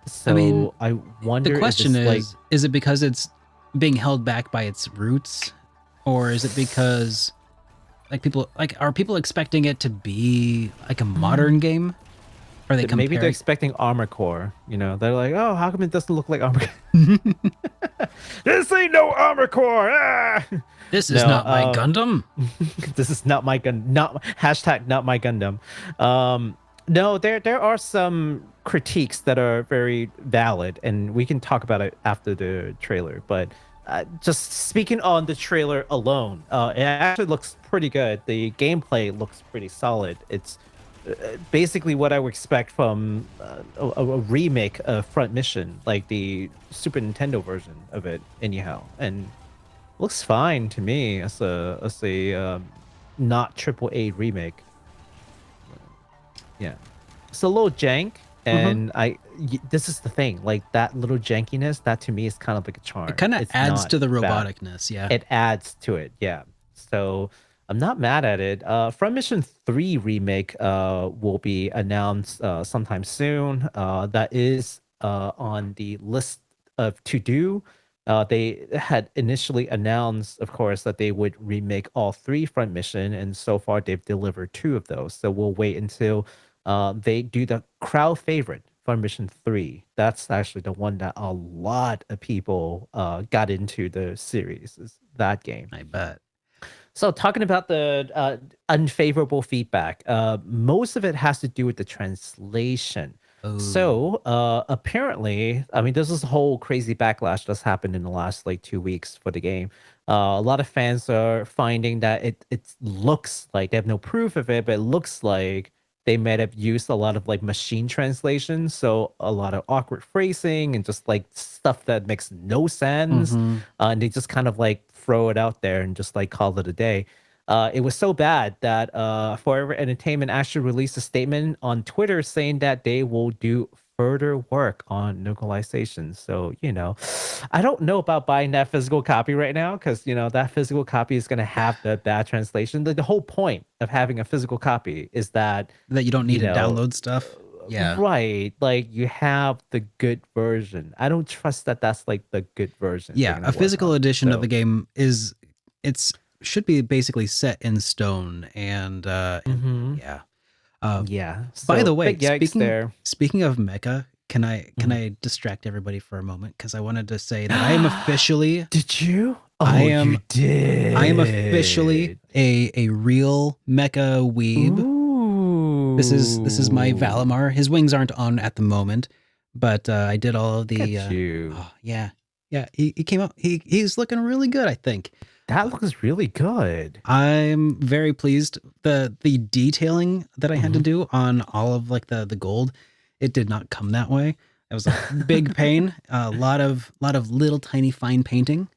So I wonder the question if it's is it because it's being held back by its roots? Or is it because are people expecting it to be like a modern game? Are they comparing? Maybe they're expecting Armor Core. They're like, oh, how come it doesn't look like Armor Core? This ain't no Armor Core. Ah! This is not my Gundam. This is not my gun. Not my Gundam. No, there are some critiques that are very valid, and we can talk about it after the trailer. But just speaking on the trailer alone, it actually looks pretty good. The gameplay looks pretty solid. It's basically what I would expect from a remake of Front Mission, like the Super Nintendo version of it, anyhow. And looks fine to me as a not AAA remake. Yeah, it's a little jank, and this is the thing, like that little jankiness, that to me is kind of like a charm. It kind of adds to the bad. roboticness. Yeah, It adds to it. Yeah, so I'm not mad at it. Front Mission 3 remake will be announced sometime soon. That is on the list of to do. They had initially announced, of course, that they would remake all 3 Front Mission, and so far they've delivered 2 of those. So we'll wait until they do the crowd favorite, Front Mission 3. That's actually the one that a lot of people got into the series, is that game. I bet. So talking about the unfavorable feedback, most of it has to do with the translation. Oh. So apparently, I mean, this is a whole crazy backlash that's happened in the last like 2 weeks for the game. A lot of fans are finding that it looks like, they have no proof of it, but it looks like they might have used a lot of like machine translation. So a lot of awkward phrasing and just like stuff that makes no sense. And they just kind of like throw it out there and just like call it a day. It was so bad that Forever Entertainment actually released a statement on Twitter saying that they will do further work on localization. So, I don't know about buying that physical copy right now, because, that physical copy is going to have the bad translation. The whole point of having a physical copy is that you don't need to download stuff. Yeah. Right. Like you have the good version. I don't trust that that's like the good version. Yeah. A physical edition of the game should be basically set in stone. And yeah. Yeah. By the way, speaking of mecha, can I distract everybody for a moment? Because I wanted to say that I am officially. Did you? You did. I am officially a real mecha weeb. Ooh. This is my Valimar. His wings aren't on at the moment, but I did all of the. Yeah. He came out. He's looking really good, I think. That looks really good. I'm very pleased. The detailing that I had to do on all of like the gold, it did not come that way. It was a big pain. A lot of little tiny fine painting.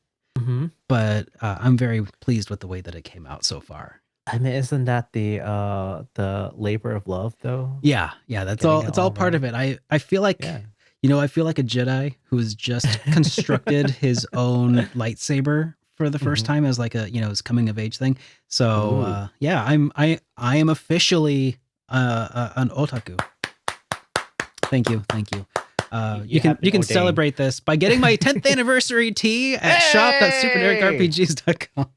But I'm very pleased with the way that it came out so far. I mean, isn't that the labor of love though? Yeah, that's all. It's all part of it. I feel like I feel like a Jedi who has just constructed his own lightsaber for the first time as like a his coming of age thing. So I am officially an otaku. Thank you. You can celebrate this by getting my 10th anniversary tee at shop.superderekRPGs.com.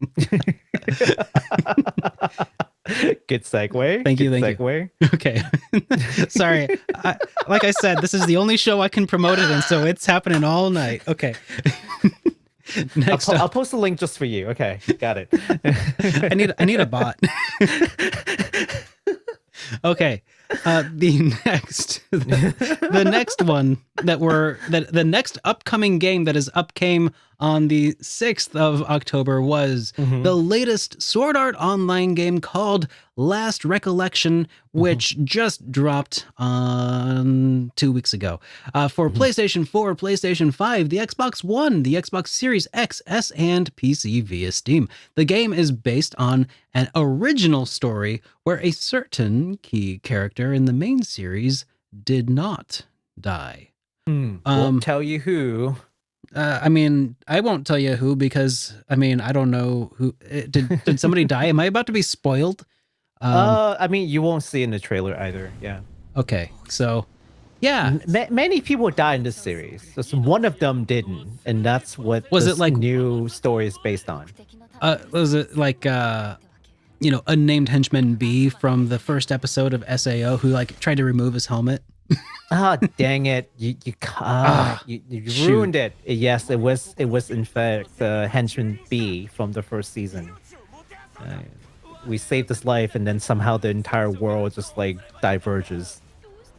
Good segue. Thank you. Okay. Sorry. Like I said, this is the only show I can promote it in, so it's happening all night. Okay. Next I'll post a link just for you. Okay, got it. I need a bot. Okay. The next one the next upcoming game that is came on the 6th of October was the latest Sword Art Online game called Last Recollection, which just dropped on 2 weeks ago for PlayStation 4, PlayStation 5, the Xbox One, the Xbox Series X, S, and PC via Steam. The game is based on an original story where a certain key character in the main series did not die. Won't tell you who. I mean, I won't tell you who because I don't know who. Did somebody die? Am I about to be spoiled? I mean, you won't see in the trailer either. Yeah. Okay, so yeah, many people died in this series. Just one of them didn't, and that's what this new story is based on. Was it like unnamed henchman B from the first episode of SAO who like tried to remove his helmet? Dang it! You ruined it. Yes, it was in fact henchman B from the first season. we saved his life, and then somehow the entire world just like diverges.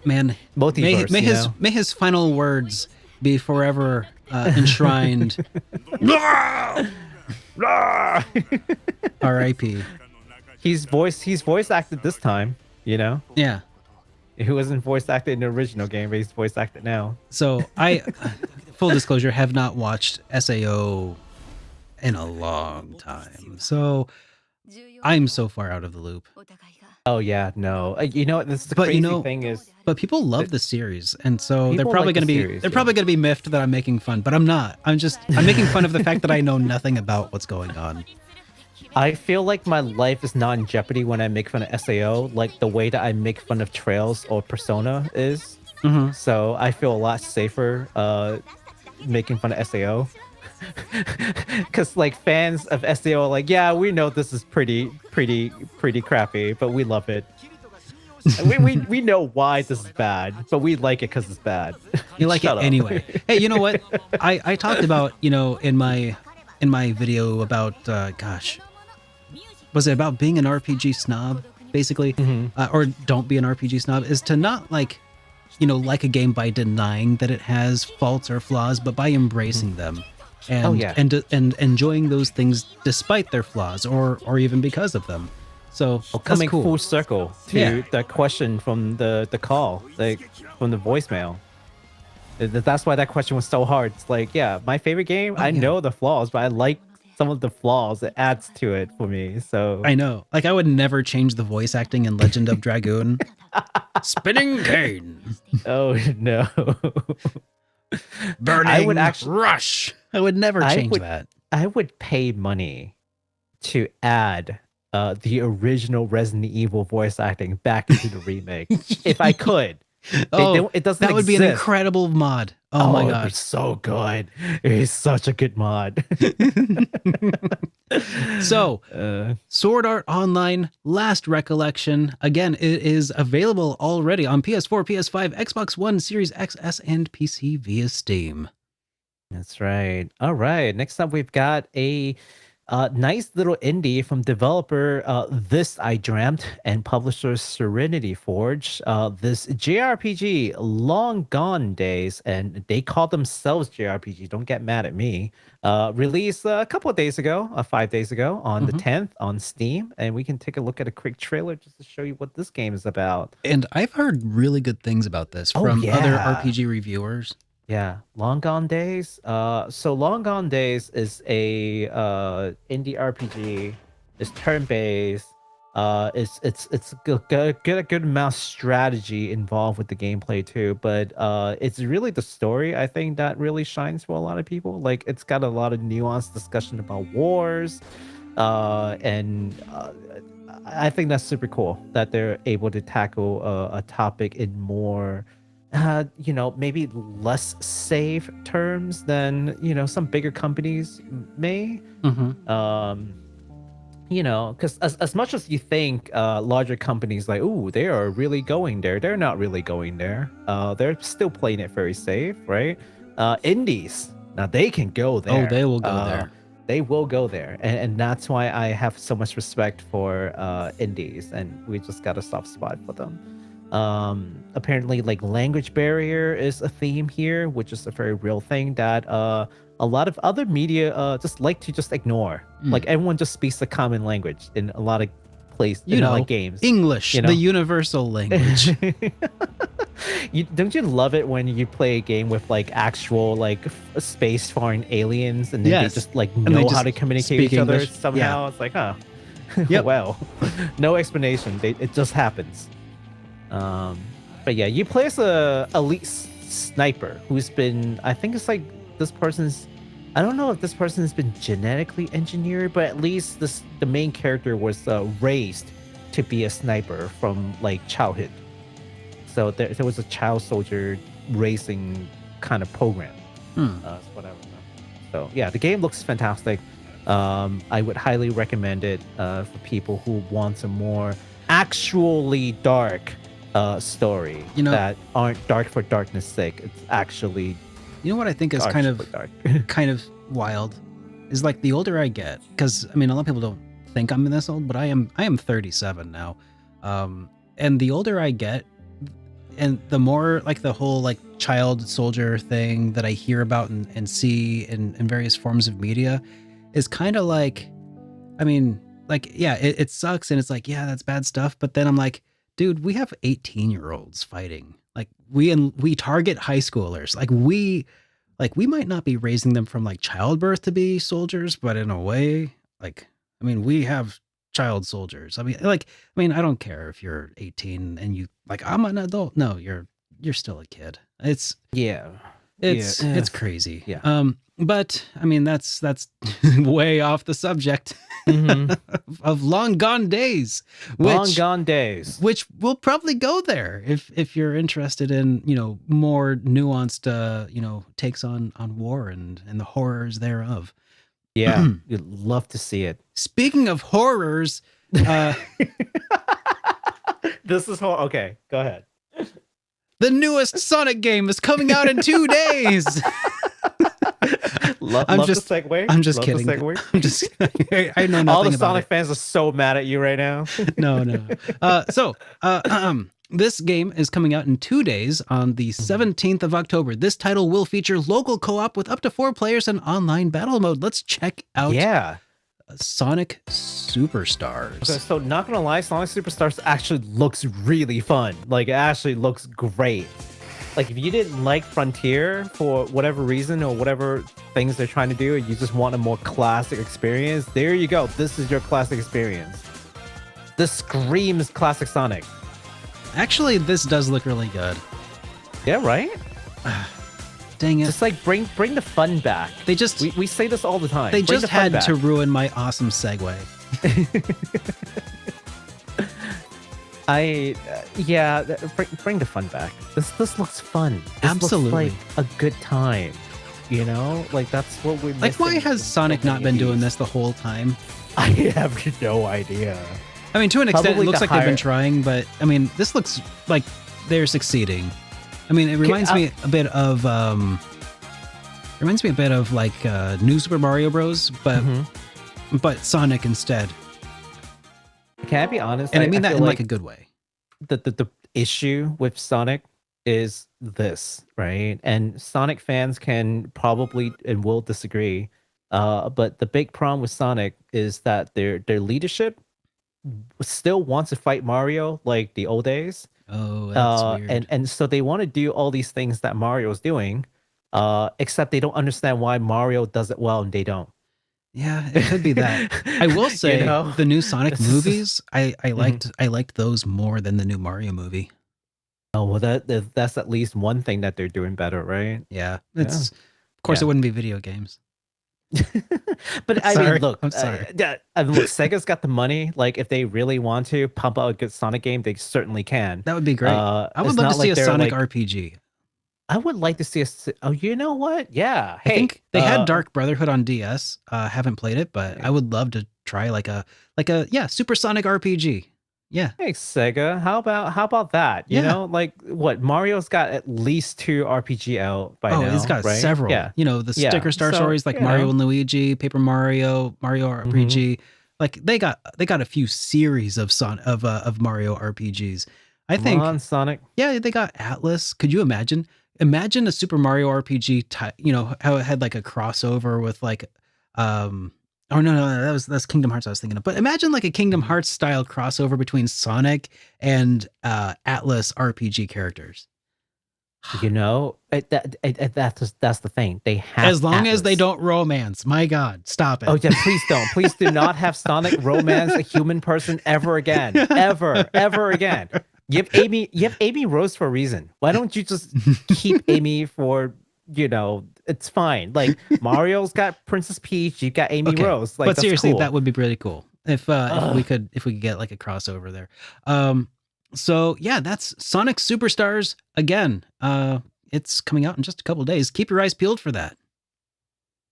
Man, Multiverse, may his final words be forever enshrined. R.I.P. He's voice acted this time, you know. Yeah. He wasn't voice acted in the original game, but he's voice acted now. So I, full disclosure, have not watched SAO in a long time. So I'm so far out of the loop. Oh yeah, no. You know what? This is the crazy thing is. But people love the series, and so they're probably going to be miffed that I'm making fun. But I'm not. I'm making fun of the fact that I know nothing about what's going on. I feel like my life is not in jeopardy when I make fun of SAO, like the way that I make fun of Trails or Persona is. Mm-hmm. So I feel a lot safer making fun of SAO. Because like fans of SAO are like, yeah, we know this is pretty crappy, but we love it. we know why this is bad, but we like it because it's bad. You like it anyway. Hey, you know what? I talked about, in my video about was it about being an RPG snob, basically? Or don't be an RPG snob, is to not like a game by denying that it has faults or flaws, but by embracing them and enjoying those things despite their flaws or even because of them. So coming cool. Full circle to the question from the call, like from the voicemail. That's why that question was so hard. It's like, yeah, my favorite game, I know the flaws, but I like some of the flaws. It adds to it for me. So I know. Like I would never change the voice acting in Legend of Dragoon. Spinning cane. Oh no. Burning rush. I would never change that. I would pay money to add the original Resident Evil voice acting back into the remake if I could. It doesn't. That would be an incredible mod. Oh my god, it's so good! It's such a good mod. So, Sword Art Online: Last Recollection. Again, it is available already on PS4, PS5, Xbox One, Series XS, and PC via Steam. That's right. All right. Next up, we've got a nice little indie from developer This I Dreamt and publisher Serenity Forge. This JRPG, Long Gone Days, and they call themselves JRPG. Don't get mad at me. Released a couple of days ago, 5 days ago, on the 10th on Steam, and we can take a look at a quick trailer just to show you what this game is about. And I've heard really good things about this from other RPG reviewers. Yeah, Long Gone Days. So Long Gone Days is a indie RPG. It's turn-based. It's a good amount of strategy involved with the gameplay too. But it's really the story, I think, that really shines for a lot of people. Like it's got a lot of nuanced discussion about wars, and I think that's super cool that they're able to tackle a topic in more. Maybe less safe terms than, some bigger companies may. Because as much as you think larger companies like, ooh, they are really going there, they're not really going there. They're still playing it very safe, right? Indies, now they can go there. Oh, they will go there. They will go there. And that's why I have so much respect for indies, and we just got a soft spot for them. Apparently like language barrier is a theme here, which is a very real thing that a lot of other media just like to just ignore. Like everyone just speaks a common language in a lot of places, like games. English, the universal language. Don't you love it when you play a game with like actual like space foreign aliens and then they just like know how to communicate with each other somehow? It's like, huh. Well, no explanation. It just happens. But yeah, you play as a elite sniper who's been, I think it's like this person's, I don't know if this person has been genetically engineered, but at least the main character was raised to be a sniper from like childhood. So there was a child soldier racing kind of program. That's what I remember. So yeah, the game looks fantastic. I would highly recommend it for people who want a more actually dark story that aren't dark for darkness sake. It's actually what I think is kind of wild is like the older I get, because I mean a lot of people don't think I'm this old, but I am 37 now. And the older I get, and the more like the whole like child soldier thing that I hear about and see in various forms of media is kind of like, I mean, like, yeah, it sucks. And it's like, yeah, that's bad stuff. But then I'm like, dude, we have 18-year-olds fighting. Like we target high schoolers. Like we might not be raising them from like childbirth to be soldiers, but in a way, like, I mean, we have child soldiers. I mean, I don't care if you're 18 and you like, I'm an adult. No, you're still a kid. It's crazy. Yeah. But I mean, that's way off the subject of long gone days, which we'll probably go there if you're interested in, more nuanced, takes on war and the horrors thereof. Yeah. You'd love to see it. Speaking of horrors, this is okay. Go ahead. The newest Sonic game is coming out in 2 days. love the segue. I'm just love kidding. The segue. I'm just. I know nothing All the about Sonic it. fans are so mad at you right now. No. This game is coming out in 2 days on the 17th of October. This title will feature local co-op with up to 4 players and online battle mode. Let's check out Sonic Superstars. Okay, so not gonna lie, Sonic Superstars actually looks really fun. Like, it actually looks great. Like, if you didn't like Frontier for whatever reason or whatever things they're trying to do, or you just want a more classic experience, there you go. This is your classic experience. This screams classic Sonic. Actually, this does look really good. Yeah, right? Dang it. Just like bring the fun back. They just we say this all the time. They bring just had to ruin my awesome segue. Bring the fun back. This looks fun. This Absolutely. looks like a good time. Like that's what we're like. Why has Sonic not been doing this the whole time? I have no idea. I mean, to an extent, Probably it looks like they've been trying, but I mean, this looks like they're succeeding. I mean, it reminds me a bit of like New Super Mario Bros, but Sonic instead. Can I be honest? And I mean that in like a good way. The issue with Sonic is this, right? And Sonic fans can probably and will disagree. But the big problem with Sonic is that their leadership still wants to fight Mario like the old days. Oh, that's weird. And so they want to do all these things that Mario's doing, except they don't understand why Mario does it well and they don't. Yeah, it could be that. I will say the new Sonic movies, I liked those more than the new Mario movie. Oh, well, that's at least one thing that they're doing better, right? Yeah, of course it wouldn't be video games. But I mean, look, I'm sorry. Look, Sega's got the money. Like, if they really want to pump out a good Sonic game, they certainly can. That would be great. I would love to see a Sonic RPG. I would like to see a. Oh, you know what? Yeah. I think they had Dark Brotherhood on DS. Haven't played it, but I would love to try like a Super Sonic RPG. Yeah. Hey, Sega, how about that? You know, like what Mario's got at least 2 RPG out by now. Oh, he's got several. Yeah. The Sticker Star stories like Mario and Luigi, Paper Mario, Mario RPG. Like they got a few series of Mario RPGs. I think on Sonic. Yeah, they got Atlas. Could you imagine? Imagine a Super Mario RPG how it had like a crossover with like oh no, that's Kingdom Hearts I was thinking of. But imagine like a Kingdom Hearts style crossover between Sonic and Atlas RPG characters. That's the thing. They have as long Atlas. as they don't romance. My God, stop it. Oh yeah, please don't. Please do not have Sonic romance a human person ever again. Ever again. You have Amy Rose for a reason. Why don't you just keep Amy for, it's fine. Like Mario's got Princess Peach, you've got Amy Rose. Like, but seriously, cool. that would be really cool if we could get like a crossover there. So yeah, that's Sonic Superstars again. It's coming out in just a couple of days. Keep your eyes peeled for that.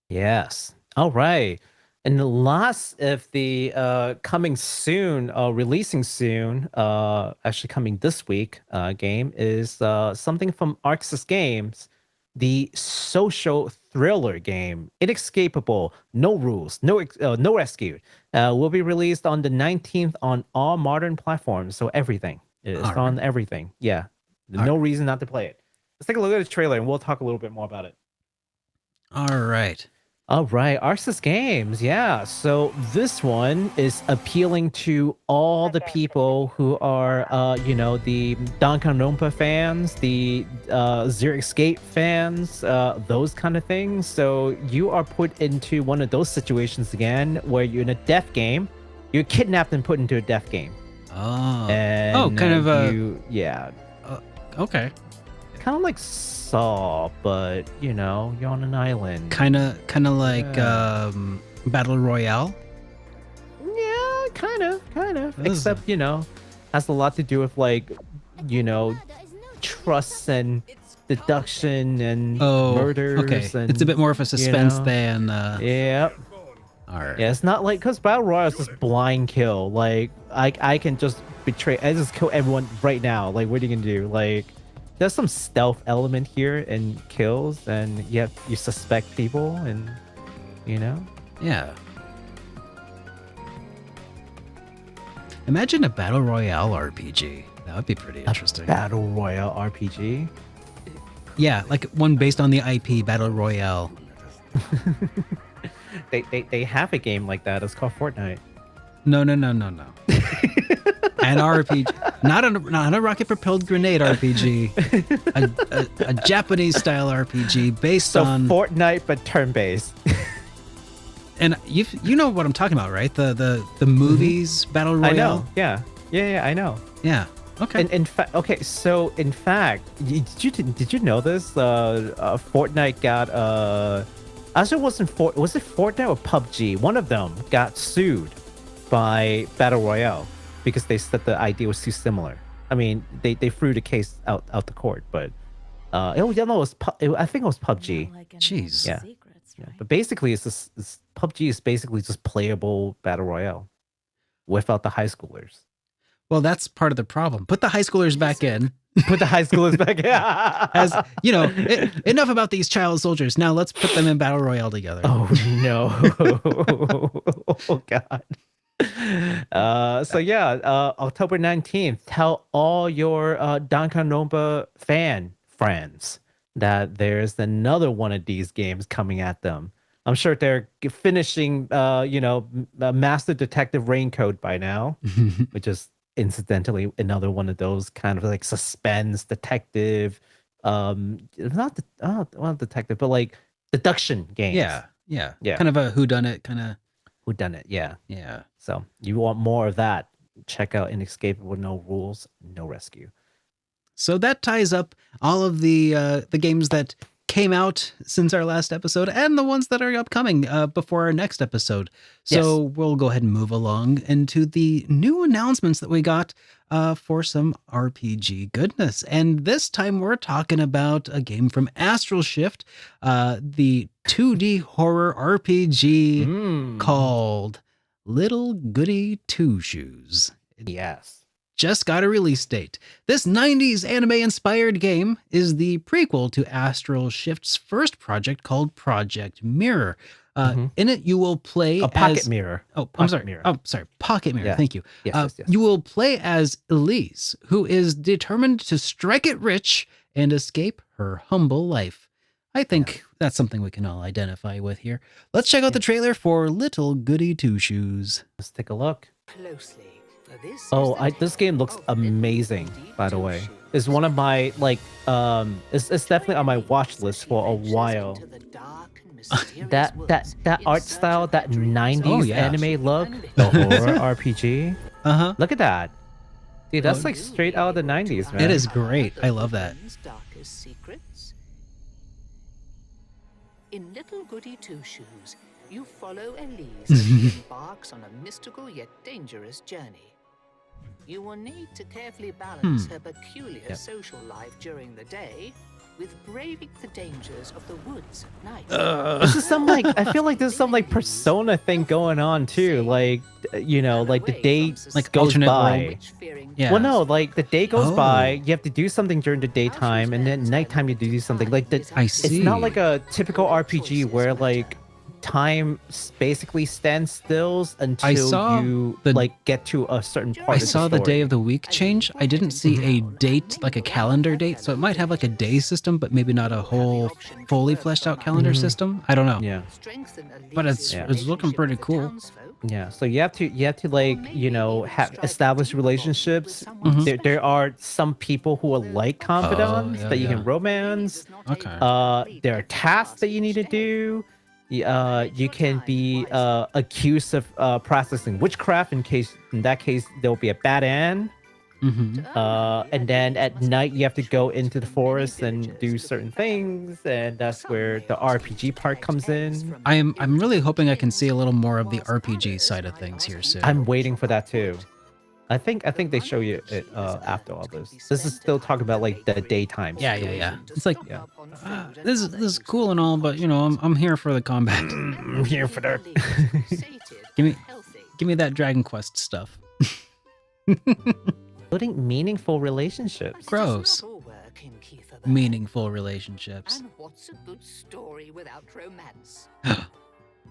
Yes. All right. And the last of the coming soon, releasing soon, actually coming this week game is something from Arxis Games, the social thriller game Inescapable, No Rules, No Rescue, will be released on the 19th on all modern platforms. So everything. It's All on right. everything. Yeah. All No reason not to play it. Let's take a look at the trailer and we'll talk a little bit more about it. All right. All right, Arceus Games, yeah. So this one is appealing to all the people who are, the Danganronpa fans, the Zero Escape fans, those kind of things. So you are put into one of those situations again, where you're in a death game, you're kidnapped and put into a death game. Oh. And kind of okay. kind of like Saw, but you're on an island. Kind of like Battle Royale. Yeah, kind of. This is- Except, has a lot to do with trust and deduction and murders. Okay. And, It's a bit more of a suspense than. Yep. All right. Yeah, it's not like, because Battle Royale is just blind kill. Like, I can just I just kill everyone right now. Like, what are you gonna do? Like, there's some stealth element here in kills, and you suspect people, and Yeah. Imagine a Battle Royale RPG. That would be pretty interesting. Battle Royale RPG. Yeah, like one based on the IP Battle Royale. They have a game like that. It's called Fortnite. No. An RPG, not a rocket propelled grenade RPG, a Japanese style RPG based on Fortnite but turn based. And you know what I'm talking about, right? The movies Battle Royale. I know. Yeah. I know. Yeah. Okay. And in fact, did you know this? Fortnite got actually was it Fortnite or PUBG? One of them got sued by Battle Royale because they said the idea was too similar. I mean, they threw the case out the court, but I think it was PUBG. Jeez. Yeah. But basically, PUBG is basically just playable Battle Royale without the high schoolers. Well, that's part of the problem. Put the high schoolers back in. Put the high schoolers back in. As enough about these child soldiers. Now let's put them in Battle Royale together. Oh no! Oh god. October 19th, tell all your Danganronpa fan friends that there's another one of these games coming at them. I'm sure they're finishing, Master Detective Raincoat by now, which is incidentally another one of those kind of like suspense detective, not detective, but like deduction games. Yeah. Yeah. Kind of a whodunit kind of. Whodunit, yeah. Yeah. So you want more of that? Check out Inescapable, No Rules, No Rescue. So that ties up all of the games that came out since our last episode and the ones that are upcoming before our next episode. So We'll go ahead and move along into the new announcements that we got for some RPG goodness. And this time we're talking about a game from Astral Shift, the 2D horror RPG called Little Goody Two Shoes. Yes. Just got a release date. This 90s anime-inspired game is the prequel to Astral Shift's first project called Project Mirror. In it, you will play a pocket mirror. Oh, pocket I'm sorry. Mirror. Oh, sorry. Pocket Mirror. Yeah. Thank you. Yes. You will play as Elise, who is determined to strike it rich and escape her humble life. I think that's something we can all identify with here. Let's check out the trailer for Little Goody Two Shoes. Let's take a look. Closely. This game looks amazing, by the way. It's one of my, it's definitely on my watch list for a while. that art style, that 90s anime look, the horror RPG. Look at that. Dude, that's like straight out of the 90s, man. It is great. I love that. In Little Goody Two Shoes, you follow Elise as she embarks on a mystical yet dangerous journey. You will need to carefully balance her peculiar social life during the day with braving the dangers of the woods at night. This is some like I feel like there's some like Persona thing going on too. Like like the day Like goes alternate by. world. Yeah. Well, no, like the day goes Oh. by. You have to do something during the daytime, and then nighttime you do something. Like I it's not like see. a typical RPG where like time basically stands stills until saw you the- like get to a certain part I of the saw the story. day of the week change. I didn't see a date, like a calendar date, so it might have like a day system, but maybe not a whole fully fleshed out calendar system. I don't know. Yeah. But it's looking pretty cool. Yeah, so you have to like have established relationships. There are some people who are like confidants yeah, that you yeah. can romance. Okay. There are tasks that you need to do. You can be accused of practicing witchcraft in that case there'll be a bad end. And then at night you have to go into the forest and do certain things, and that's where the RPG part comes in. I'm really hoping I can see a little more of the RPG side of things here soon. I'm waiting for that too. I think they show you it after all this. This is still talking about like the daytime. Yeah. It's like Yeah. this is cool and all, but I'm here for the combat. I'm here for that. Give me that Dragon Quest stuff. Building meaningful relationships. Gross. Meaningful relationships. And what's a good story without romance?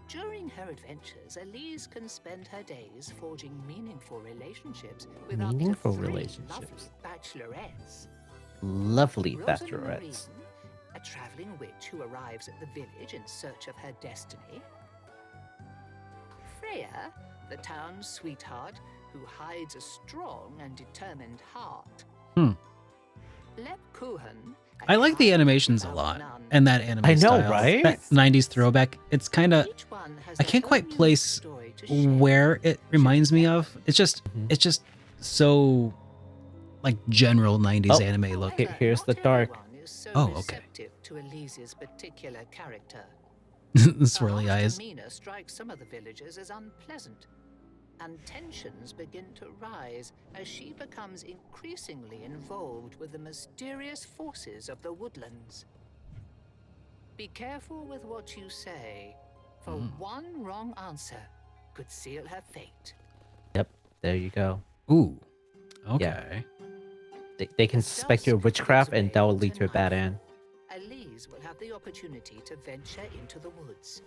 During her adventures, Elise can spend her days forging meaningful relationships with up to Meaningful 3 relationships. lovely bachelorettes. Lovely Rosa bachelorettes. Marine, a traveling witch who arrives at the village in search of her destiny. Freya, the town's sweetheart who hides a strong and determined heart. Lep Kuhan, I like the animations a lot, and that anime I know, style. right? That 90s throwback. It's kind of Each one has I can't their quite own place story to share. where it reminds me of. It's just so like general 90s Oh. anime look. Here's Not the dark. everyone is so Oh, okay. receptive to Elise's particular character. The Her swirly harsh eyes. demeanor strikes some of the villagers as unpleasant, and tensions begin to rise as she becomes increasingly involved with the mysterious forces of the woodlands. Be careful with what you say, for one wrong answer could seal her fate. Yep, there you go. Ooh. Okay. They can suspect you of witchcraft, and that will lead to a bad end. Elise will have the opportunity to venture into the woods.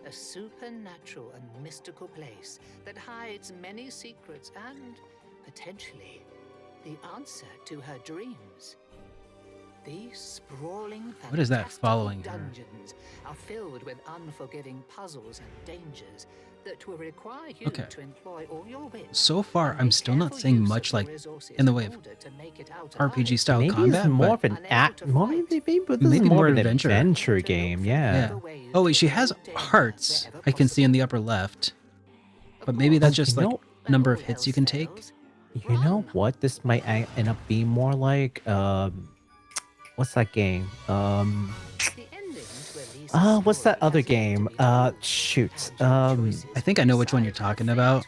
A supernatural and mystical place that hides many secrets and, potentially, the answer to her dreams. These sprawling, What is that fantastical following her? dungeons are filled with unforgiving puzzles and dangers that will require you Okay. to employ all your wits. So far, and I'm make still not careful seeing use much of the like resources in the way of order to make it out RPG alive. style Maybe combat, it's more but of an maybe Maybe more more of an adventure. adventure game. Yeah. oh wait, she has hearts. I can see in the upper left, but maybe that's just like number of hits you can take. You know what? This might end up being more like what's that game? What's that other game? Shoot. I think I know which one you're talking about.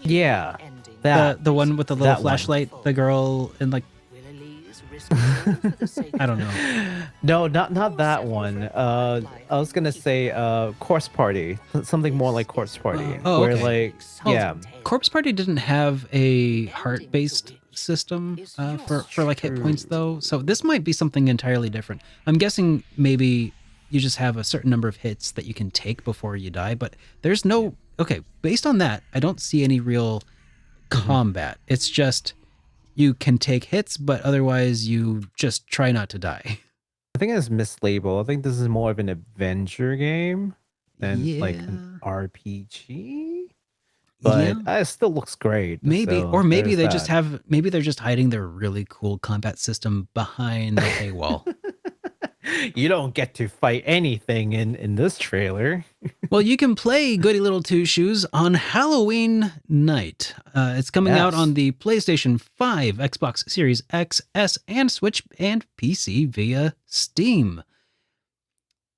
Yeah, that The one with the little that one. flashlight, the girl in like I don't know. No, not that one. I was gonna say Corpse Party, something more like Corpse Party, Oh, where okay. like yeah, Corpse Party didn't have a heart-based system for like hit points though, so this might be something entirely different. I'm guessing maybe you just have a certain number of hits that you can take before you die, but there's no okay. Based on that, I don't see any real combat. It's just you can take hits, but otherwise you just try not to die. I think it's mislabeled. I think this is more of an adventure game than like an RPG. But it still looks great. Maybe, so or maybe there's they just that. have, maybe they're just hiding their really cool combat system behind the paywall. You don't get to fight anything in this trailer. Well, you can play Goody Little Two Shoes on Halloween night. It's coming out Yes. on the PlayStation 5, Xbox Series X, S, and Switch and PC via Steam.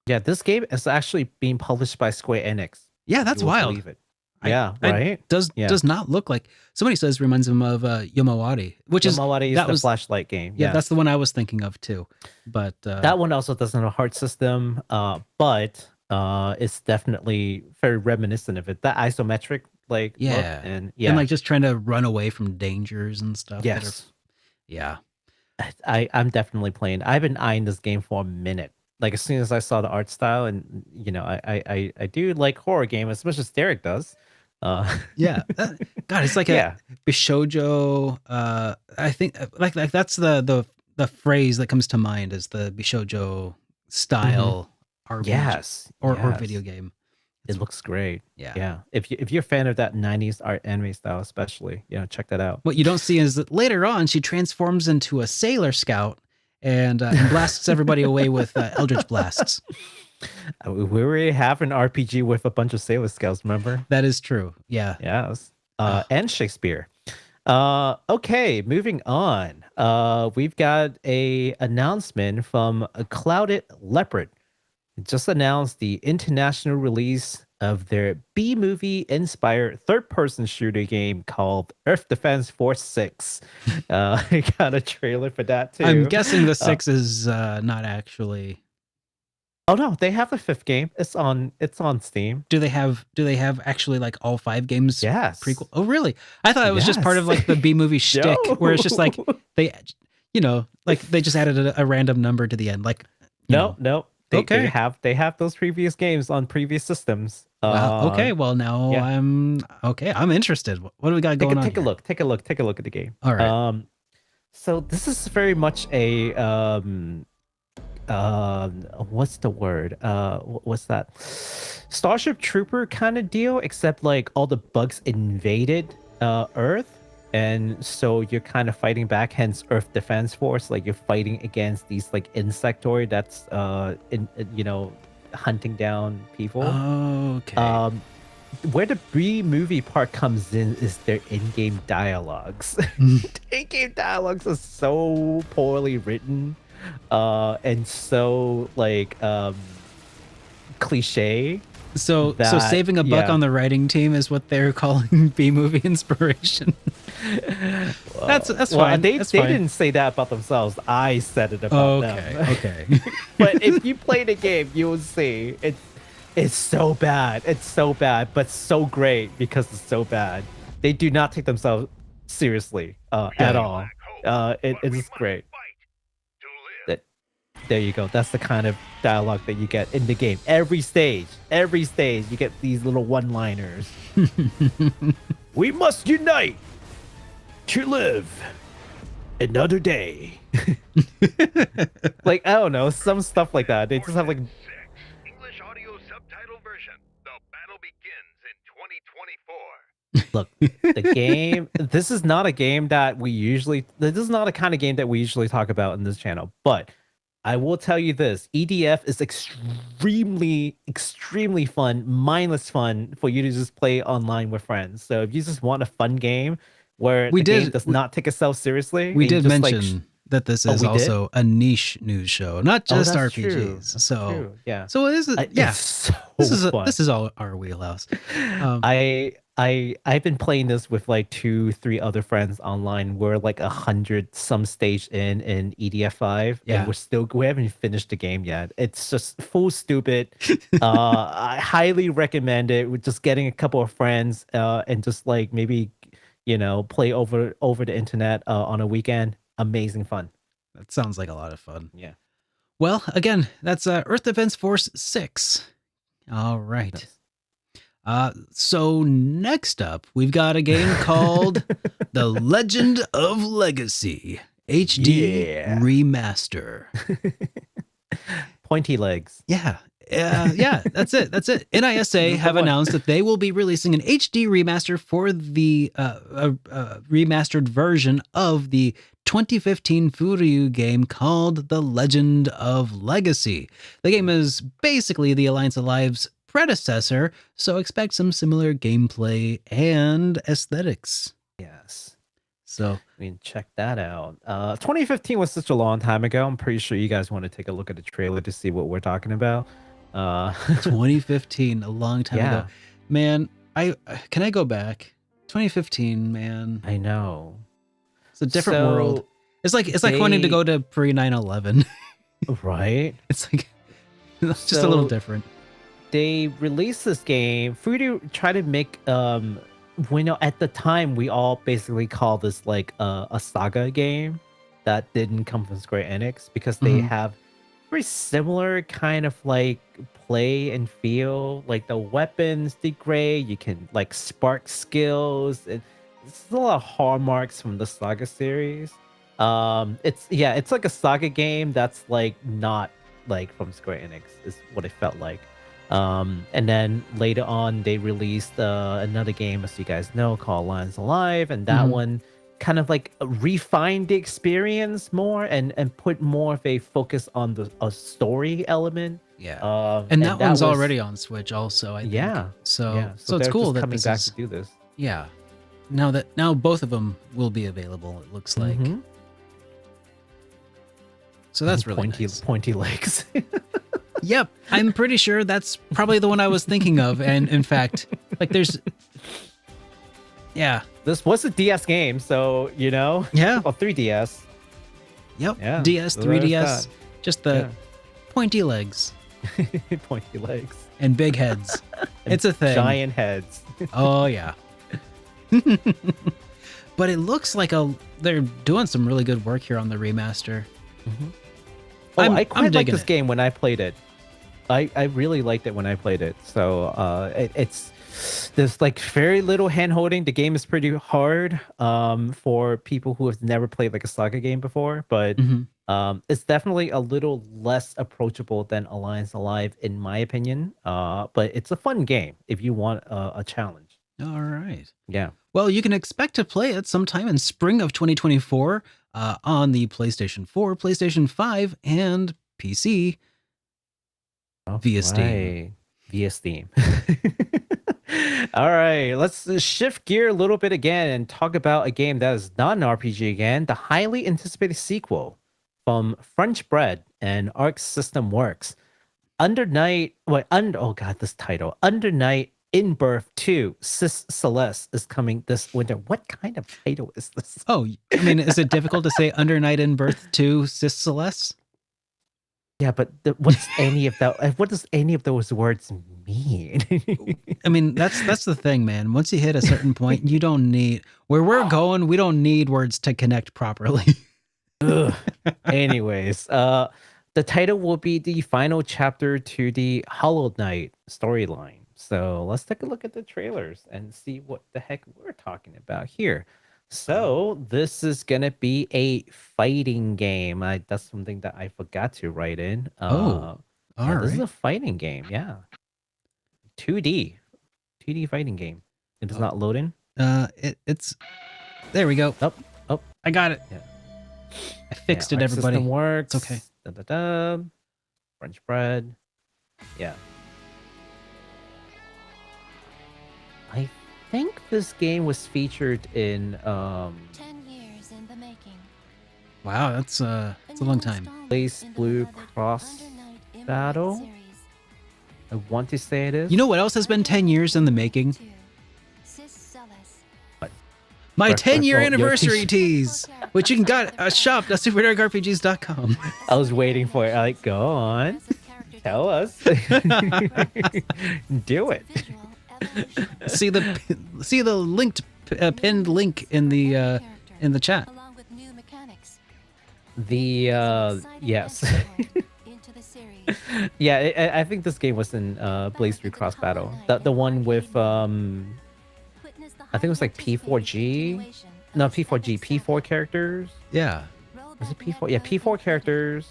Yeah, this game is actually being published by Square Enix. Yeah, that's You won't wild. believe it. Right. Does not look like. Somebody says reminds him of Yomawari, which Yomawari is the flashlight game. Yeah, that's the one I was thinking of too. But that one also doesn't have a heart system, but it's definitely very reminiscent of it. That isometric look, and like just trying to run away from dangers and stuff. Yes. Yeah. I'm definitely playing. I've been eyeing this game for a minute. Like as soon as I saw the art style, and I do like horror game as much as Derek does. God, it's like a Bishoujo. I think like that's the phrase that comes to mind is the Bishoujo style RPG or video game. It looks great. Yeah. If you're a fan of that 90s art anime style, especially, check that out. What you don't see is that later on she transforms into a Sailor Scout and blasts everybody away with Eldritch blasts. We already have an RPG with a bunch of Sailor Scouts, remember? That is true. Yeah. Yes. And Shakespeare. Okay, moving on. We've got a announcement from Clouded Leopard. It just announced the international release of their B-movie inspired third-person shooter game called Earth Defense Force 6. I got a trailer for that too. I'm guessing the 6 is not actually. Oh no, they have the 5th game. It's on Steam. Do they have actually like all 5 games? Yes. Prequel. Oh really? I thought it was just part of like the B-movie shtick where it's just like they like they just added a random number to the end. Like no. They have those previous games on previous systems. Wow. Okay, well now I'm interested. What do we got going on? Take a look at the game. All right. So this is very much a what's the word? What's that? Starship Trooper kind of deal, except like all the bugs invaded Earth. And so you're kind of fighting back, hence Earth Defense Force. Like you're fighting against these like insectoid that's hunting down people. Oh, okay. Where the B-movie part comes in is their in-game dialogues. The in-game dialogues are so poorly written, and so like cliche. So saving a buck on the writing team is what they're calling B-movie inspiration. That's fine. They didn't say that about themselves. I said it about them. Okay. But if you play the game, you will see it's so bad. It's so bad, but so great because it's so bad. They do not take themselves seriously at all. It is great. There you go. That's the kind of dialogue that you get in the game. Every stage, you get these little one-liners. We must unite to live another day. Like, I don't know, some stuff like that. They just have like English audio subtitle version. The battle begins in 2024. Look, the game, this is not a game that we usually, this is not a kind of game that we usually talk about in this channel, but I will tell you this, EDF is extremely fun, mindless fun for you to just play online with friends. So if you just want a fun game where the game does not take itself seriously. We did mention that this is also a niche news show, not just RPGs. True. So true. Yeah. So it is so this is all our wheelhouse. I've been playing this with like 2-3 other friends online. We're like 100 some stage in EDF 5, and we haven't finished the game yet. It's just full stupid. I highly recommend it. With just getting a couple of friends and just like maybe play over the internet on a weekend. Amazing fun. That sounds like a lot of fun. Yeah. Well, again, that's Earth Defense Force 6. All right. So next up, we've got a game called The Legend of Legacy HD Remaster. Pointy legs. Yeah. That's it. NISA have announced that they will be releasing an HD remaster for the remastered version of the 2015 Furyu game called The Legend of Legacy. The game is basically the Alliance Alive's predecessor, so expect some similar gameplay and aesthetics. Yes. So I mean, check that out. 2015 was such a long time ago. I'm pretty sure you guys want to take a look at the trailer to see what we're talking about. 2015, a long time ago. Man, can I go back? 2015, man. I know. It's a different world. It's like wanting to go to pre 9/11. Right. It's like it's just a little different. They released this game. Fudu tried to make at the time we all basically call this like a saga game that didn't come from Square Enix because they have very similar kind of like play and feel. Like the weapons degrade, you can like spark skills. It's a lot of hallmarks from the saga series. It's like a saga game that's like not like from Square Enix is what it felt like. And then later on they released another game, as you guys know, called Lions Alive, and that one kind of like refined the experience more and put more of a focus on a story element. Yeah. And that one's already on Switch also, I think. Yeah. So it's cool that coming back to do this. Yeah. Now both of them will be available, it looks like. So that's really nice. Pointy legs. Yep, I'm pretty sure that's probably the one I was thinking of. And in fact, like there's... Yeah. This was a DS game, so, you know. Yeah. Well, 3DS. Yep. Yeah. DS, So 3DS. Just the pointy legs. Pointy legs. And big heads. It's a thing. Giant heads. Oh, yeah. But it looks like they're doing some really good work here on the remaster. I quite liked this game when I played it. I really liked it when I played it. So there's like very little hand holding. The game is pretty hard for people who have never played like a saga game before, but it's definitely a little less approachable than Alliance Alive in my opinion. But it's a fun game if you want a challenge. All right. Yeah. Well, you can expect to play it sometime in spring of 2024 on the PlayStation 4, PlayStation 5, and PC via Steam. Via Steam. All right, let's shift gear a little bit again and talk about a game that is not an RPG again, the highly anticipated sequel from French Bread and Arc System Works. Under Night in Birth 2, Celes is coming this winter. What kind of title is this? Oh, I mean, is it difficult to say Under Night in Birth 2, Celes? Yeah, but what does any of those words mean? I mean, that's the thing, man. Once you hit a certain point, you don't need where we're going. We don't need words to connect properly. Anyways, the title will be the final chapter to the Hollow Knight storyline. So let's take a look at the trailers and see what the heck we're talking about here. So this is gonna be a fighting game. That's something that I forgot to write in. All right. This is a fighting game. Yeah, 2D fighting game. It is not loading. It's there. We go. Oh, I got it. Yeah. I fixed it. Everybody. System works. It's okay. French Bread. Yeah. I think this game was featured in 10 years in the making. Wow, that's a long time. Blaze Blue Cross Battle. I want to say it is. You know what else has been 10 years in the making? My 10-year anniversary tease, which you can get shopped at SuperDerekRPGs.com. I was waiting for it. Like, go on, tell us, do it. See the linked pinned link in the chat. Yes. Yeah, I think this game was in Blaze Through Cross Battle. The one with I think it was like P4G. No, P4G, P4 characters. Yeah. Was it P4? Yeah, P4 characters.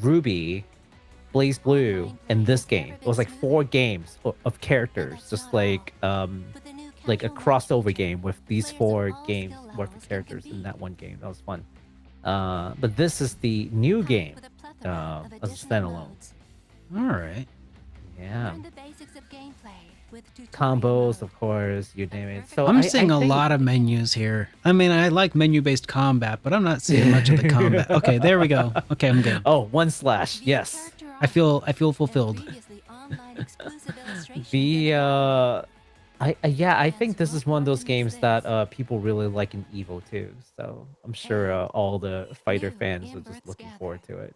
Ruby, Blaze Blue, and this game. It was like 4 games of characters, just like a crossover game with these 4 games worth of characters in that one game. That was fun. But this is the new game as a standalone. All right. Yeah. Combos, of course, you name it. So I'm seeing a lot of menus here. I mean, I like menu-based combat, but I'm not seeing much of the combat. Okay, there we go. Okay, I'm good. Oh, 1/. Yes. I feel fulfilled. I think this is one of those games that people really like in Evo too. So I'm sure all the fighter fans are just looking forward to it.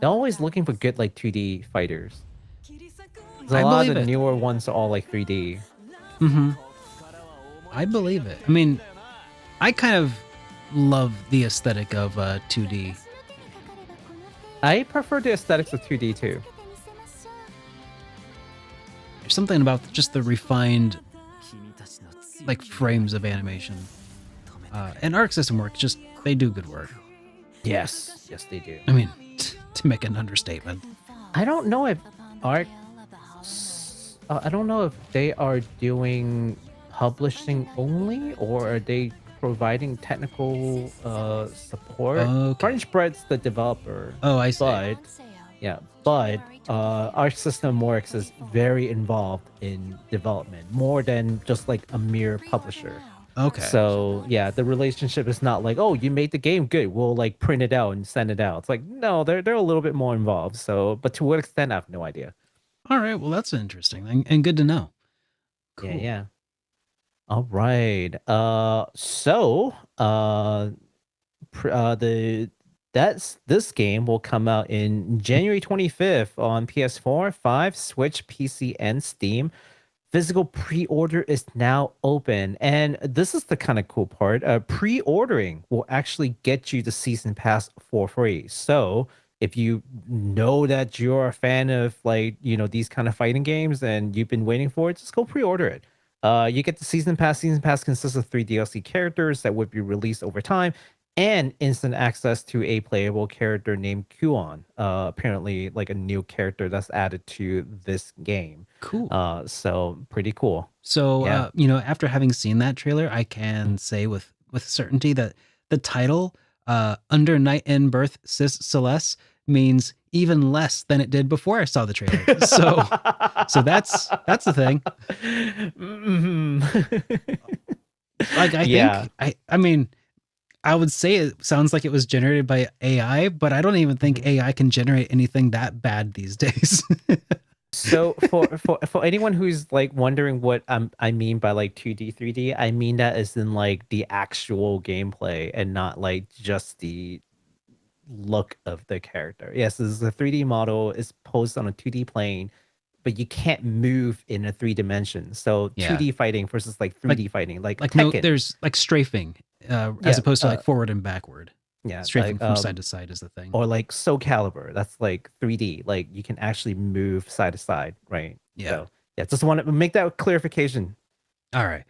They're always looking for good like 2D fighters. There's a I lot believe of the it. newer ones are all like 3D. I believe it. I mean, I kind of love the aesthetic of 2D. I prefer the aesthetics of 2D too. There's something about just the refined, like, frames of animation. And Arc System Works, just, they do good work. Yes, they do. I mean, to make an understatement. I don't know if Arc. I don't know if they are doing publishing only, or are they providing technical support. Okay. Crunch Bread's the developer. Oh, I see. But Arc System Works is very involved in development, more than just like a mere publisher. Okay. So yeah, the relationship is not like, oh, you made the game, good, we'll like print it out and send it out. It's like, no, they're a little bit more involved. So, but to what extent, I have no idea. All right. Well, that's interesting and good to know. Cool. Yeah. All right. This game will come out in January 25th on PS4, 5, Switch, PC, and Steam. Physical pre-order is now open, and this is the kind of cool part. Pre-ordering will actually get you the season pass for free. So if you know that you're a fan of like, these kind of fighting games and you've been waiting for it, just go pre-order it. You get the season pass. Season pass consists of 3 DLC characters that would be released over time, and instant access to a playable character named Kuon. Apparently, like a new character that's added to this game. Cool. So pretty cool. So, Yeah. after having seen that trailer, I can say with certainty that the title, Under Night and Birth Celes, means even less than it did before I saw the trailer. So that's the thing. Like, I mean, I would say it sounds like it was generated by AI, but I don't even think AI can generate anything that bad these days. So for anyone who's like wondering what I mean by like 2D, 3D, I mean that as in like the actual gameplay and not like just the look of the character. Yes, this is a 3D model. It's posed on a 2D plane, but you can't move in a 3 dimensions. So 2D fighting versus like 3D fighting, like no, Tekken. there's like strafing, as opposed to like forward and backward. Yeah, strafing like, from side to side is the thing. Or like Soul Calibur, that's like 3D. Like you can actually move side to side, right? Yeah. So, yeah, just want to make that clarification. All right.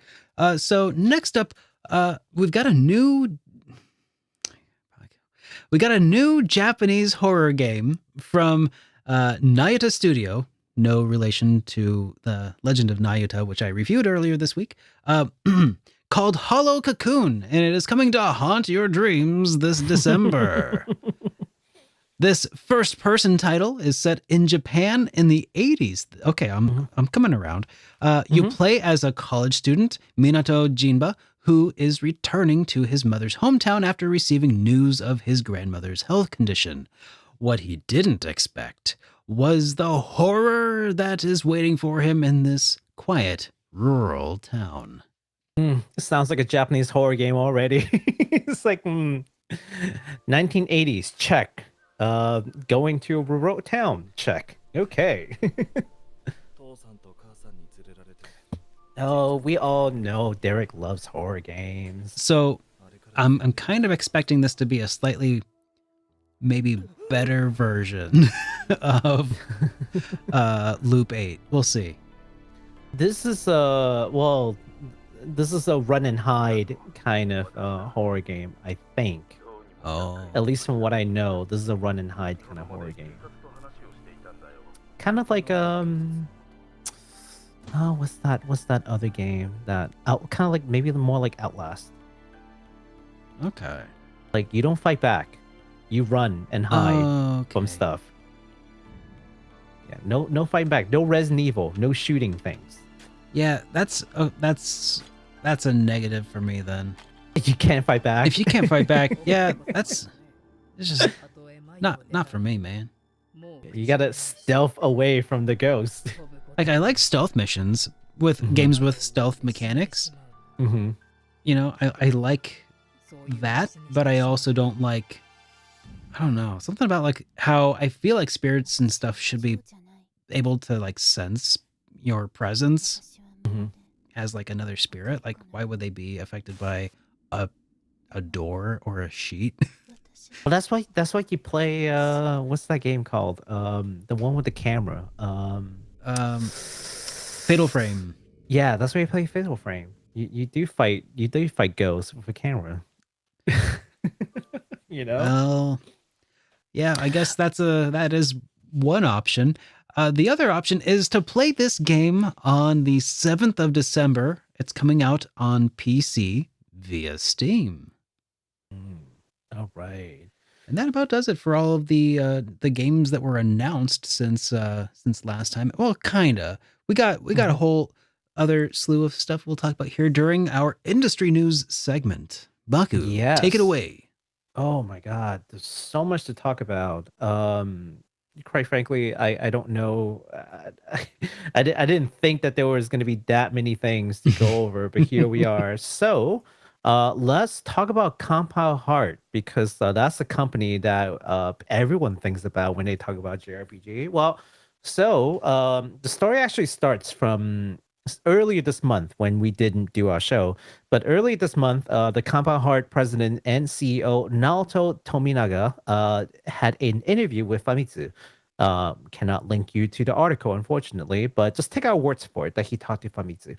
So next up, we've got a new Japanese horror game from Nayuta Studio. No relation to the Legend of Nayuta, which I reviewed earlier this week. Called Hollow Cocoon, and it is coming to haunt your dreams this December. This first-person title is set in Japan in the 80s. Okay, I'm coming around. You play as a college student, Minato Jinba, who is returning to his mother's hometown after receiving news of his grandmother's health condition. What he didn't expect was the horror that is waiting for him in this quiet, rural town. It sounds like a Japanese horror game already. It's like 1980s, check. Going to a remote town, check. Okay. Oh, we all know Derek loves horror games. So I'm kind of expecting this to be a slightly maybe better version of Loop 8. We'll see. This is a run and hide kind of horror game, I think. Oh. At least from what I know, this is a run and hide kind of horror game. Kind of like what's that other game that kind of like maybe more like Outlast. Okay. Like you don't fight back. You run and hide from stuff. Yeah, no fighting back. No Resident Evil. No shooting things. Yeah, that's a negative for me then. You can't fight back. If you can't fight back, yeah, it's just not for me, man. You gotta stealth away from the ghost. Like, I like stealth missions, with games with stealth mechanics. Mm-hmm. You know, I like that, but I also don't like, I don't know, something about like how I feel like spirits and stuff should be able to like sense your presence Mm-hmm. as like another spirit. Like, why would they be affected by a door or a sheet? Well, that's why you play what's that game called? The one with the camera. Fatal Frame. Yeah, that's why you play Fatal Frame. You do fight ghosts with a camera. You know? Well, yeah, I guess that is one option. The other option is to play this game on the 7th of December. It's coming out on PC via Steam. All right. And that about does it for all of the games that were announced since last time. Well, kinda. We got a whole other slew of stuff we'll talk about here during our industry news segment. Baku, take it Yes. away. Oh my God, there's so much to talk about. Quite frankly, I don't know. I didn't think that there was going to be that many things to go over, but here we are. So, let's talk about Compound Heart because that's a company that everyone thinks about when they talk about JRPG. Well, so the story actually starts from earlier this month when we didn't do our show. But early this month, the Compound Heart president and CEO Naoto Tominaga had an interview with Famitsu. Cannot link you to the article, unfortunately, but just take our words for it that he talked to Famitsu,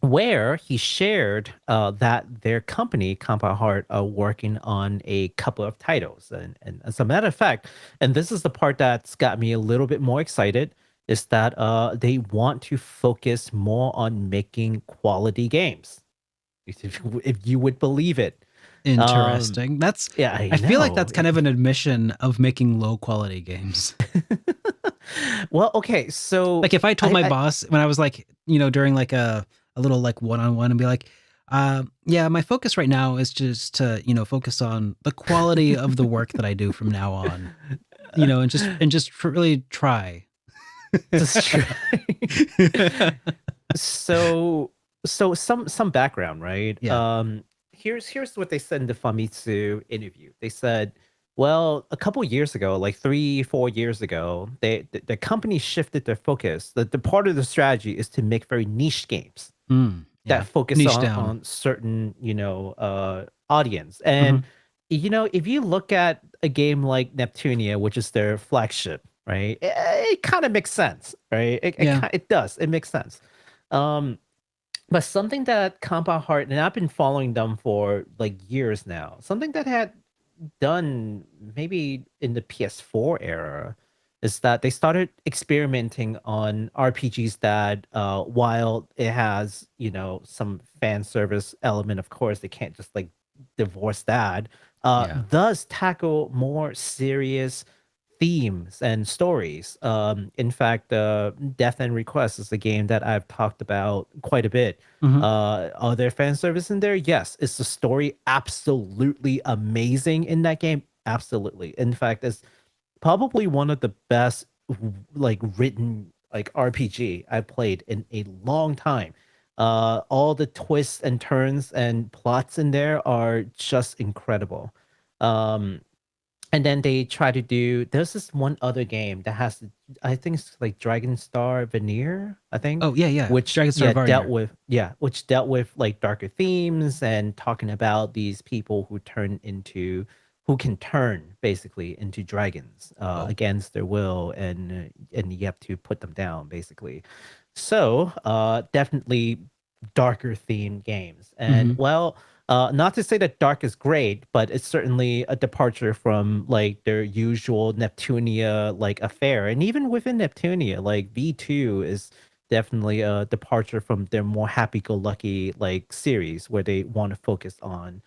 where he shared that their company, Compound Heart, are working on a couple of titles. And as a matter of fact, and this is the part that's got me a little bit more excited, is that they want to focus more on making quality games. If you would believe it. Interesting. That's Yeah, I feel like know. that's kind of an admission of making low quality games. Well, okay, so Like if I told my boss when I was like, you know, during like a little like one-on-one and be like, yeah, my focus right now is just to, you know, focus on the quality of the work that I do from now on. You know, and just really try. Just try. so some background, right? Yeah. Here's what they said in the Famitsu interview. They said, well, a couple years ago, like 3-4 years ago, the company shifted their focus. The part of the strategy is to make very niche games that focus on certain, you know, audience. And you know, if you look at a game like Neptunia, which is their flagship, right? It kind of makes sense, right? It does. It makes sense. But something that Compound Heart, and I've been following them for like years now, something that had done maybe in the PS4 era is that they started experimenting on RPGs that, while it has, you know, some fan service element, of course, they can't just like divorce that, does tackle more serious themes and stories. In fact, Death and Request is a game that I've talked about quite a bit. Are there fan service in there? Yes. Is the story absolutely amazing in that game? Absolutely. In fact, it's probably one of the best like written like RPG I've played in a long time. All the twists and turns and plots in there are just incredible. And then they try to do. There's this one other game that has, I think it's like Dragon Star Veneer. I think. Oh yeah. Which Dragon Star which dealt with like darker themes and talking about these people who can turn basically into dragons against their will, and you have to put them down basically. So definitely darker themed games, and well. Not to say that Dark is great, but it's certainly a departure from like their usual Neptunia like affair. And even within Neptunia, like V2 is definitely a departure from their more happy-go-lucky like series where they want to focus on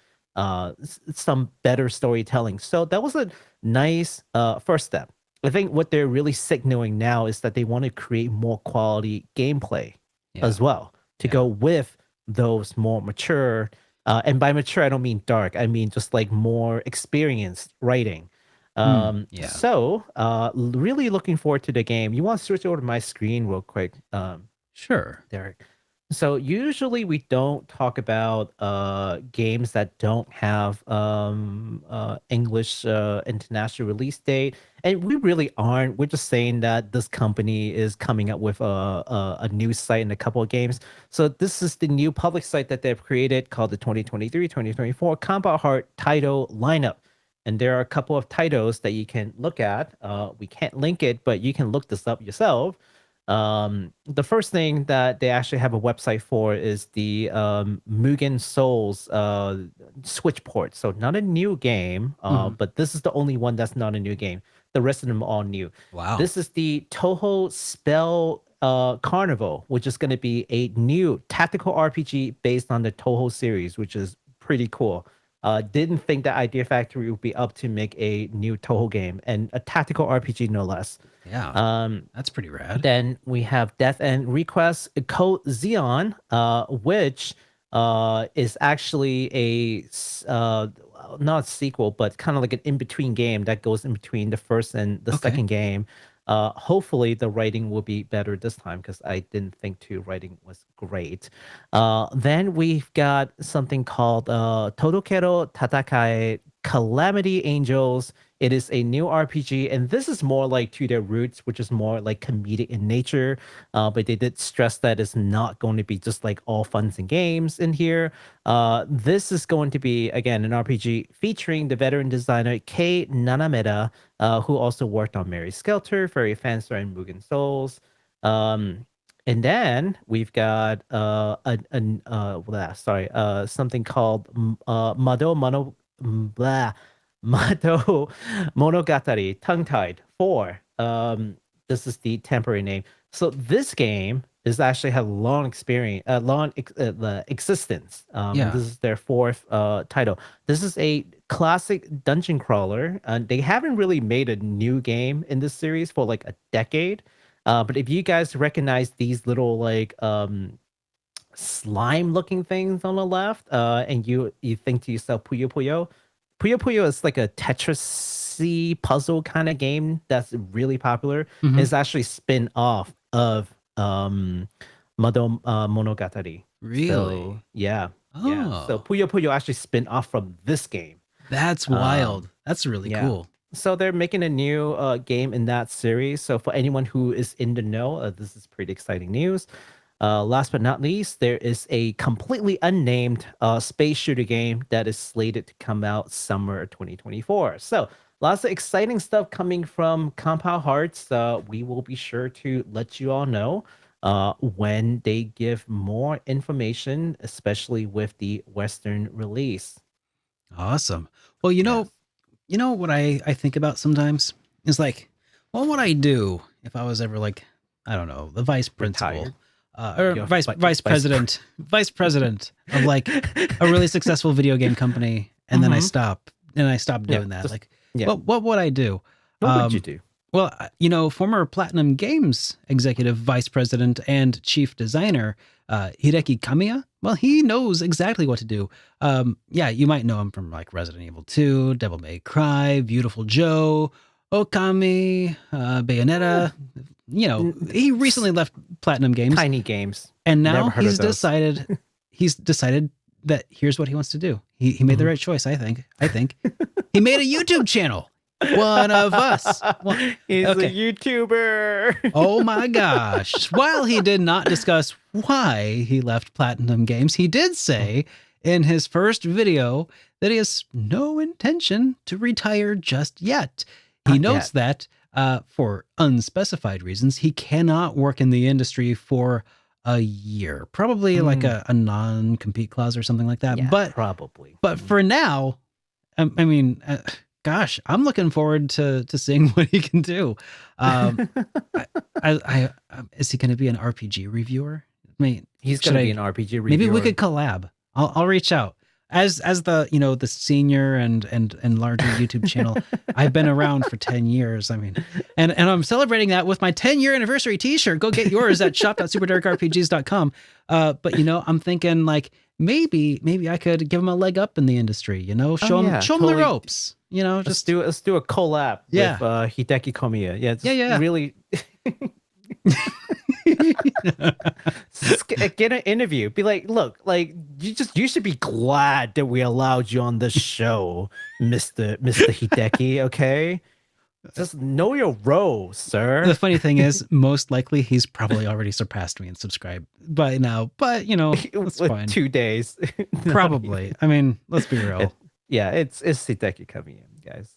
some better storytelling. So that was a nice first step. I think what they're really signaling now is that they want to create more quality gameplay as well to go with those more mature. And by mature, I don't mean dark. I mean just like more experienced writing. So really looking forward to the game. You want to switch over to my screen real quick, Sure. Derek. So usually we don't talk about games that don't have English international release date, and we really aren't. We're just saying that this company is coming up with a new site and a couple of games. So this is the new public site that they've created called the 2023-2024 Compound Heart title lineup. And there are a couple of titles that you can look at. We can't link it, but you can look this up yourself. The first thing that they actually have a website for is the Mugen Souls Switch port. So not a new game, but this is the only one that's not a new game. The rest of them are all new. Wow. This is the Toho Spell Carnival, which is going to be a new tactical RPG based on the Toho series, which is pretty cool. Didn't think that Idea Factory would be up to make a new Toho game, and a tactical RPG no less. Yeah, that's pretty rad. Then we have Death and Request Code Xeon, which is actually a not a sequel, but kind of like an in-between game that goes in between the first and the second game. Hopefully the writing will be better this time, because I didn't think writing was great. Then we've got something called Todokero Tatakai Calamity Angels. It is a new RPG, and this is more like to their roots, which is more like comedic in nature. But they did stress that it's not going to be just like all funs and games in here. This is going to be, again, an RPG featuring the veteran designer Kei Nanameda, who also worked on Mary Skelter, Fairy Fencer, and Mugen Souls. And then we've got something called Mado Monogatari Tongue-Tied 4. This is the temporary name. So this game is actually have long existence. This is their fourth title. This is a classic dungeon crawler. They haven't really made a new game in this series for like a decade. But if you guys recognize these little like slime looking things on the left, and you think to yourself, Puyo Puyo. Puyo Puyo is like a Tetris-y puzzle kind of game that's really popular. It's actually spin off of Mado Monogatari. Really? So, yeah. Oh. Yeah. So Puyo Puyo actually spin off from this game. That's wild. That's really cool. So they're making a new game in that series. So for anyone who is in the know, this is pretty exciting news. Last but not least, there is a completely unnamed space shooter game that is slated to come out summer 2024. So lots of exciting stuff coming from Compound Hearts. We will be sure to let you all know when they give more information, especially with the Western release. Awesome. Well, you know what I think about sometimes is like, what would I do if I was ever like, I don't know, the vice principal? Or vice president of like a really successful video game company, and then I stop doing that. Like, what would I do? What would you do? Well, former Platinum Games executive vice president and chief designer Hideki Kamiya. Well, he knows exactly what to do. You might know him from like Resident Evil 2, Devil May Cry, Beautiful Joe, Okami, Bayonetta. He recently left Platinum Games. Tiny games. And now he's decided that here's what he wants to do. He made the right choice, I think. He made a YouTube channel. One of us. He's a YouTuber. Oh my gosh. While he did not discuss why he left Platinum Games, he did say in his first video that he has no intention to retire just yet. He notes that for unspecified reasons, he cannot work in the industry for a year, probably like a non-compete clause or something like that. Yeah, but probably. But for now, gosh, I'm looking forward to seeing what he can do. Is he going to be an RPG reviewer? I mean, he's going to be an RPG reviewer. Maybe we could collab. I'll reach out. As the the senior and larger YouTube channel, I've been around for 10 years. I mean, and I'm celebrating that with my 10-year anniversary T-shirt. Go get yours at shop.superderekrpgs.com. But I'm thinking like maybe I could give him a leg up in the industry. Show him the ropes. Let's do a collab with Hideki Kamiya. Yeah, really. Get an interview. Be like, look, like you should be glad that we allowed you on this show, Mister Hideki. Okay, just know your role, sir. The funny thing is, most likely he's probably already surpassed me in subscribe by now. But that's fine. 2 days, probably. I mean, let's be real. It's Hideki Kamiya, guys.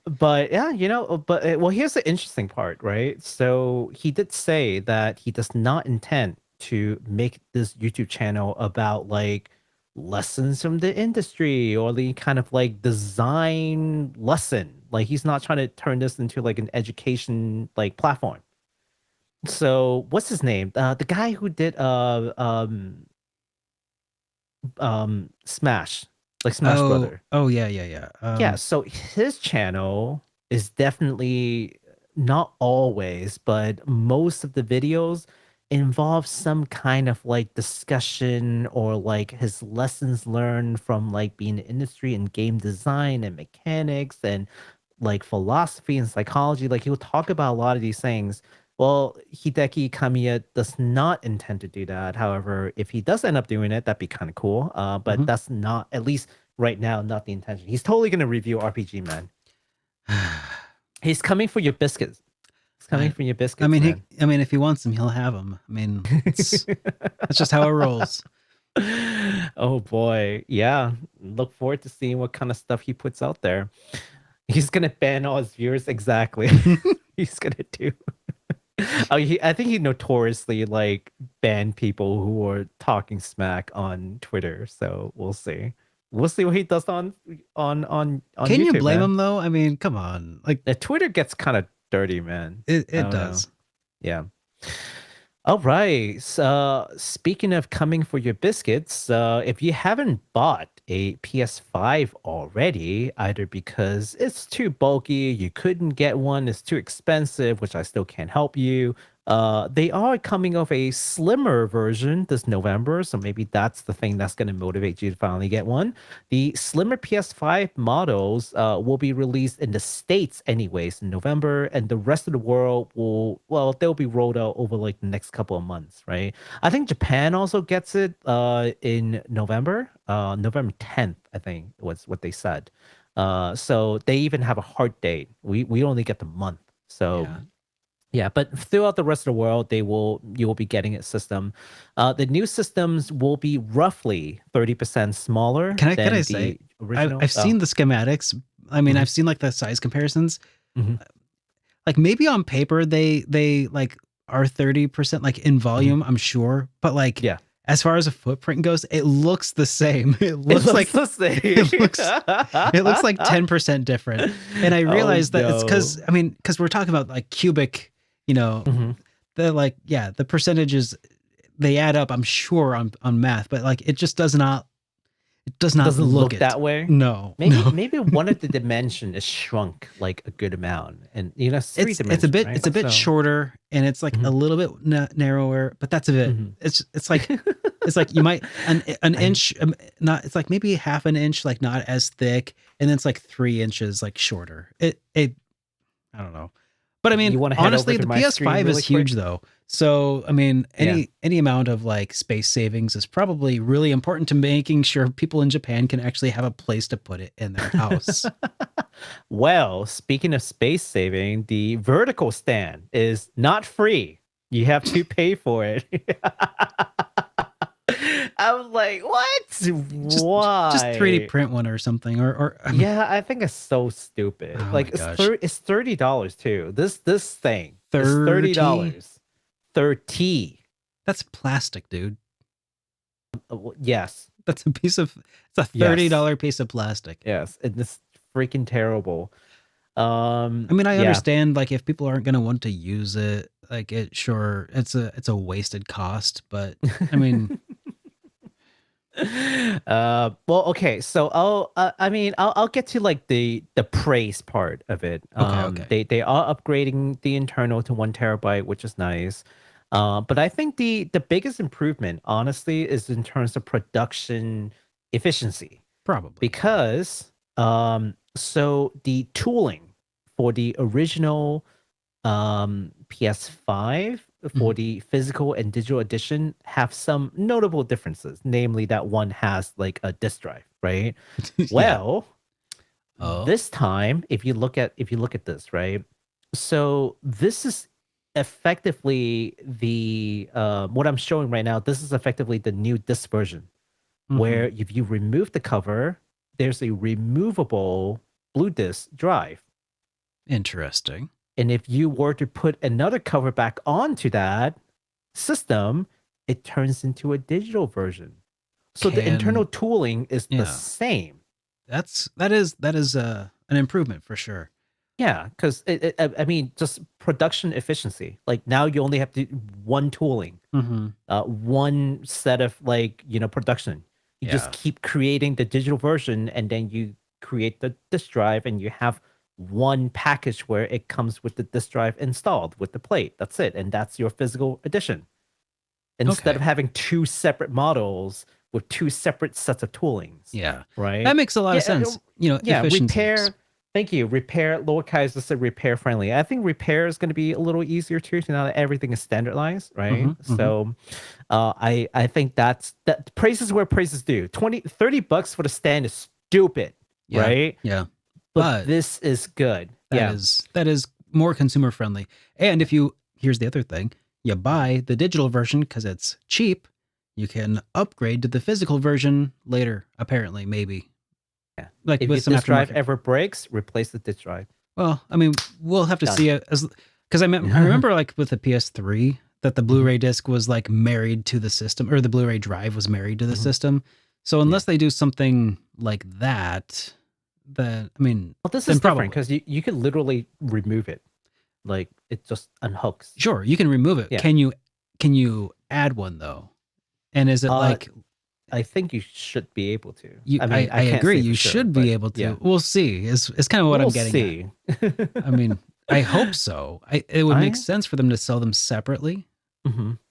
But yeah, well, here's the interesting part, right? So he did say that he does not intend to make this YouTube channel about like lessons from the industry or the kind of like design lesson. Like he's not trying to turn this into like an education like platform. So what's his name? The guy who did Smash, like Smash Brother. Oh yeah. Yeah, so his channel is definitely not always, but most of the videos involve some kind of like discussion or like his lessons learned from like being in the industry and game design and mechanics and like philosophy and psychology. Like he'll talk about a lot of these things. Well, Hideki Kamiya does not intend to do that. However, if he does end up doing it, that'd be kind of cool. But that's not, at least right now, not the intention. He's totally going to review RPG, man. He's coming for your biscuits. He's coming for your biscuits. I mean, man. if he wants them, he'll have them. I mean, that's just how it rolls. Oh boy, yeah. Look forward to seeing what kind of stuff he puts out there. He's gonna ban all his viewers. Exactly. He's gonna do. I think he notoriously like banned people who are talking smack on Twitter. So we'll see. We'll see what he does on Can YouTube, you blame man. him though? I mean, come on. Like The Twitter gets kind of dirty, man. it does. Yeah. All right. Speaking of coming for your biscuits, if you haven't bought a PS5 already, either because it's too bulky, you couldn't get one, it's too expensive, which I still can't help you. They are coming off a slimmer version this November, so maybe that's the thing that's going to motivate you to finally get one. The slimmer PS5 models will be released in the States anyways in November, and the rest of the world they'll be rolled out over like the next couple of months, right? I think Japan also gets it in November, November 10th, I think was what they said. So they even have a hard date. We only get the month, so. Yeah. Yeah, but throughout the rest of the world, you will be getting a system. The new systems will be roughly 30% smaller. Can I than say, the original. I've seen the schematics. I mean, I've seen like the size comparisons. Like maybe on paper they like are 30% like in volume, I'm sure, but like as far as a footprint goes, it looks the same. It looks like the same. it looks like 10% different. And I realized that it's because we're talking about like cubic, the like, the percentages, they add up, I'm sure on math, but like, it just doesn't look that way. No, maybe one of the dimension is shrunk like a good amount. And it's a bit shorter and it's like a little bit narrower, but that's a bit, it's like, it's like you might an inch, not, it's like maybe half an inch, like not as thick. And then it's like 3 inches, like shorter. I don't know. But I mean, honestly, the PS5 is huge though. So, I mean, any amount of like space savings is probably really important to making sure people in Japan can actually have a place to put it in their house. Well, speaking of space saving, the vertical stand is not free. You have to pay for it. I was like, what? Why? Just 3D print one or something. Or yeah, I think it's so stupid. Oh like it's $30 too. This thing is $30. 30. That's plastic, dude. Yes. It's a $30 piece of plastic. Yes. And it's freaking terrible. I mean, I understand like if people aren't going to want to use it, like it's a wasted cost, but I mean, well, okay, so I'll get to like the praise part of it. Okay. They are upgrading the internal to 1 terabyte, which is nice. But I think the biggest improvement, honestly, is in terms of production efficiency. Probably Because so the tooling for the original PS5 for the physical and digital edition have some notable differences. Namely, that one has like a disk drive, right? Well, this time, if you look at this, right? So this is effectively the what I'm showing right now. This is effectively the new disc version, where if you remove the cover, there's a removable blue disc drive. Interesting. And if you were to put another cover back onto that system, it turns into a digital version. So the internal tooling is the same. That is an improvement for sure. Yeah, because I mean, just production efficiency. Like now you only have to one tooling, one set of like production. You just keep creating the digital version, and then you create the disk drive, and you have one package where it comes with the disk drive installed with the plate. That's it, and that's your physical edition. Instead of having two separate models with two separate sets of toolings. Yeah, right. That makes a lot of sense. Repair. Thank you. Repair. Lord Kaiser said repair friendly. I think repair is going to be a little easier too. Now that everything is standardized, right? So, I think that praise is where praise is due. $30 for the stand is stupid, right? Yeah. But this is good. That is more consumer friendly. And here's the other thing, you buy the digital version because it's cheap. You can upgrade to the physical version later. Apparently, maybe. Yeah. Like if with your some disk drive aftermarket. ever breaks, replace the disk drive. Well, I mean, we'll have to see it because I remember like with the PS3 that the Blu-ray disc was like married to the system, or the Blu-ray drive was married to the system. So unless they do something like that, then I mean, well, this is different because you could literally remove it, like it just unhooks. Sure, you can remove it. Yeah. Can you add one though? And is it like? I think you should be able to. I agree. You should be able to. Yeah. We'll see. It's kind of what I'm getting at. I mean, I hope so. It would make sense for them to sell them separately.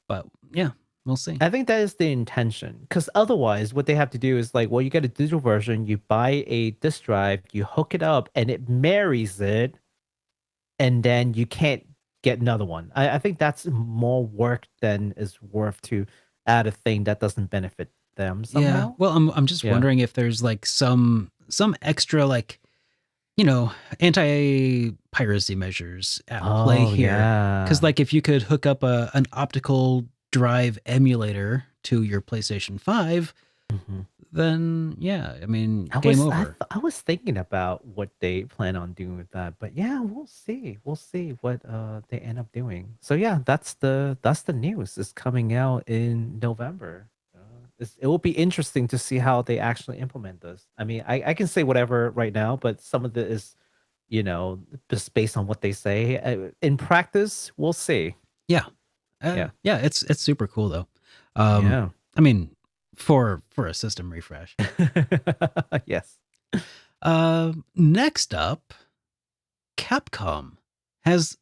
But yeah, we'll see. I think that is the intention. Because otherwise, what they have to do is like, well, you get a digital version, you buy a disk drive, you hook it up, and it marries it, and then you can't get another one. I think that's more work than is worth to add a thing that doesn't benefit them somehow. Yeah. Well, I'm just wondering if there's like some extra like anti-piracy measures at play here. Because like if you could hook up an optical drive emulator to your PlayStation 5, then I mean, game over. I was thinking about what they plan on doing with that, but yeah, we'll see. We'll see what they end up doing. So yeah, that's the news. It's coming out in November. It will be interesting to see how they actually implement this. I mean, I can say whatever right now, but some of it is, just based on what they say. In practice, we'll see. Yeah. It's super cool though. I mean, for a system refresh. Yes. Next up, Capcom has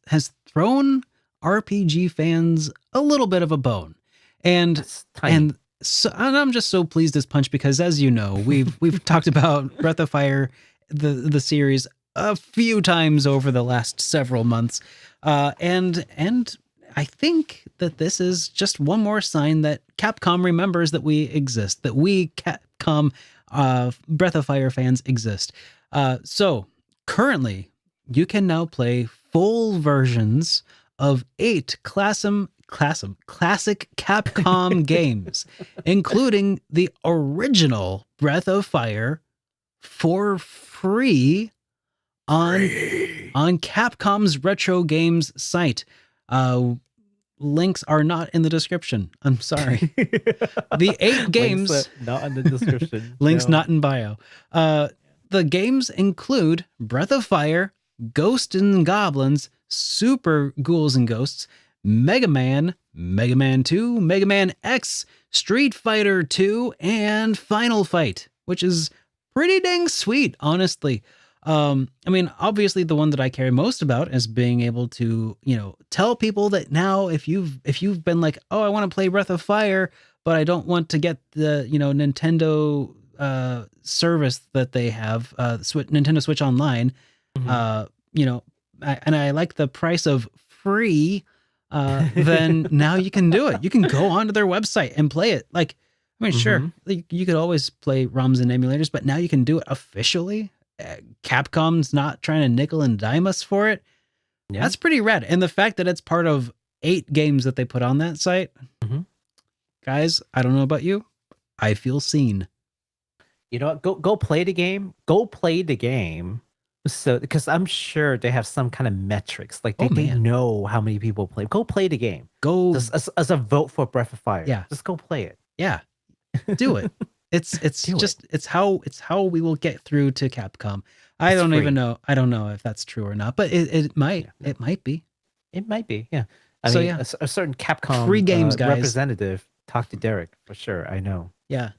thrown RPG fans a little bit of a bone, and So, and I'm just so pleased as punch because, as you know, we've talked about Breath of Fire, the series, a few times over the last several months, and I think that this is just one more sign that Capcom remembers that we exist, that we Capcom Breath of Fire fans exist. So currently, you can now play full versions of 8 classic Capcom games, including the original Breath of Fire, for free on Capcom's Retro Games site. Links are not in the description. I'm sorry. The 8 games links not in the description. Links not in bio. The games include Breath of Fire, Ghosts and Goblins, Super Ghouls and Ghosts, Mega Man, Mega Man 2, Mega Man X, Street Fighter 2, and Final Fight, which is pretty dang sweet, honestly. I mean, obviously the one that I care most about is being able to, tell people that now if you've been like, oh, I want to play Breath of Fire, but I don't want to get the, Nintendo service that they have, Nintendo Switch Online, and I like the price of free, then now you can do it. You can go onto their website and play it. Like, I mean, sure, like, you could always play ROMs and emulators, but now you can do it officially. Capcom's not trying to nickel and dime us for it. Yeah. That's pretty rad. And the fact that it's part of 8 games that they put on that site, guys, I don't know about you, I feel seen. You know what? Go play the game. Go play the game. So, because I'm sure they have some kind of metrics, like they know how many people play. Go play the game. Go just, as a vote for Breath of Fire. Yeah, just go play it. Yeah, do it. It's how we will get through to Capcom. I don't even know. I don't know if that's true or not, but it might. Yeah. It might be. It might be. Yeah. I mean, a certain Capcom free games guys representative talked to Derek for sure. I know. Yeah.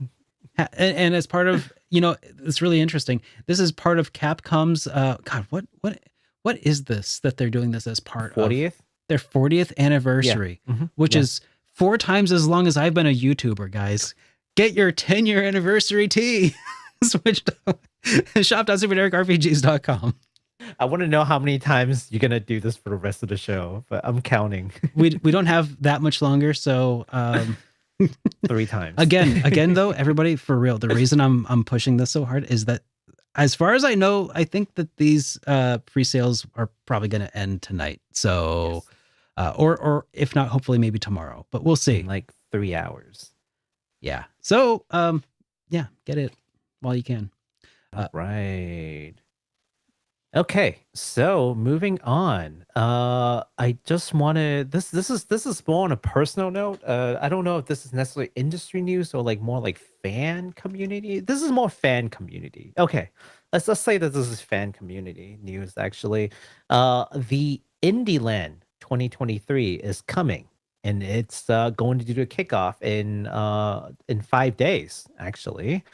And as part of, it's really interesting. This is part of Capcom's, God, what is this that they're doing this as part 40th? Of? Their 40th anniversary, which is 4 times as long as I've been a YouTuber, guys. Get your 10-year anniversary tee. Switched shop.superderekrpgs.com. I want to know how many times you're going to do this for the rest of the show, but I'm counting. we don't have that much longer, so... 3 times. Again, though, everybody, for real, the reason I'm pushing this so hard is that, as far as I know, I think that these pre-sales are probably going to end tonight. So, or if not, hopefully maybe tomorrow. But we'll see. In like 3 hours. Yeah. So, get it while you can. Right. Okay, so moving on. I just wanted this is more on a personal note. I don't know if this is necessarily industry news or like more like fan community. This is more fan community. Okay, let's say that this is fan community news. Actually, the IndieLand 2023 is coming, and it's going to do the kickoff in 5 days. Actually.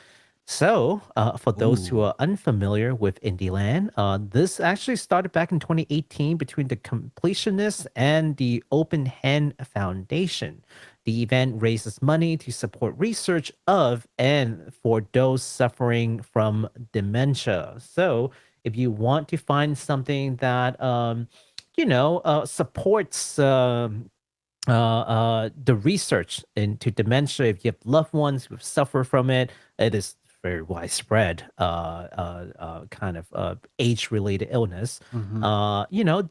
So, for those who are unfamiliar with IndieLand, this actually started back in 2018 between the Completionists and the Open Hand Foundation. The event raises money to support research of and for those suffering from dementia. So, if you want to find something that, supports the research into dementia, if you have loved ones who suffer from it, it is very widespread kind of age-related illness.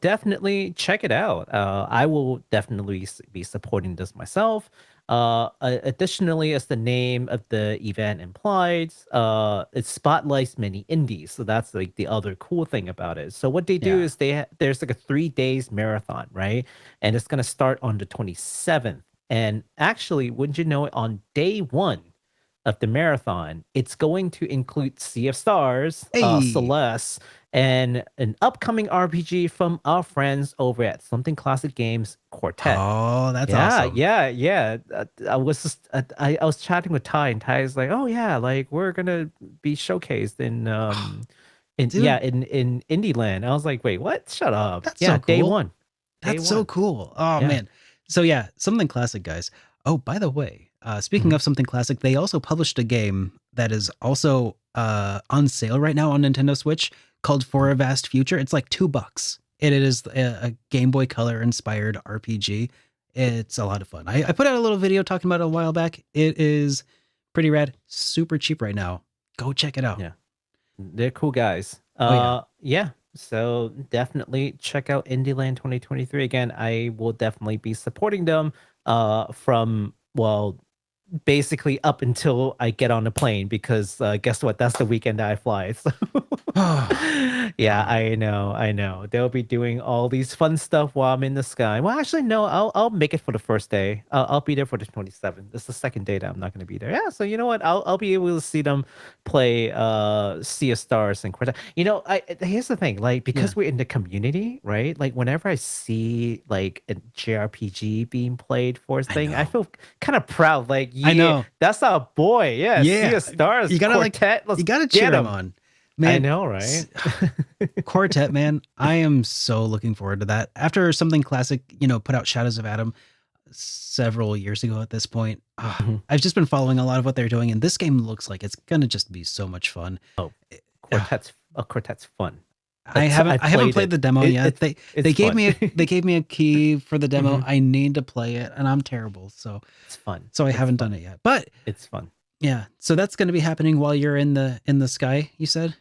Definitely check it out. I will definitely be supporting this myself. Additionally, as the name of the event implies, it spotlights many indies. So that's like the other cool thing about it. So what they do is there's like a 3 days marathon, right? And it's going to start on the 27th. And actually, wouldn't you know it, on day 1 of the marathon, it's going to include Sea of Stars, Celes, and an upcoming RPG from our friends over at Something Classic Games Quartet. Oh, that's awesome. Yeah. I was chatting with Ty, and Ty is like, "Oh yeah, like we're gonna be showcased in IndieLand." I was like, "Wait, what? Shut up!" That's so cool. Day 1. That's so cool. Oh man. So Something Classic, guys. Oh, by the way. Speaking of Something Classic, they also published a game that is also on sale right now on Nintendo Switch called For a Vast Future. It's like $2. It is a Game Boy Color inspired RPG. It's a lot of fun. I put out a little video talking about it a while back. It is pretty rad, super cheap right now. Go check it out. Yeah, they're cool guys. So definitely check out IndieLand 2023. Again, I will definitely be supporting them from basically up until I get on the plane, because guess what? That's the weekend that I fly. So yeah, I know. They'll be doing all these fun stuff while I'm in the sky. Well, actually, no, I'll make it for the first day. I'll be there for the 27th. This is the second day that I'm not going to be there. Yeah, so you know what? I'll be able to see them play Sea of Stars and Quartet. Here's the thing, like, because we're in the community, right? Like, whenever I see like a JRPG being played for a thing, I feel kind of proud. Like, I know that's our boy. Yeah. Sea of Stars. You gotta Quartet. You gotta cheer him on. Man, I know, right? Quartet, man. I am so looking forward to that. After Something Classic, put out Shadows of Adam several years ago at this point, I've just been following a lot of what they're doing, and this game looks like it's gonna just be so much fun. Oh, Quartet's fun. I haven't played the demo yet. They gave me a key for the demo. I need to play it, and I'm terrible. So it's fun. So I haven't done it yet. But it's fun. Yeah. So that's going to be happening while you're in the sky, you said?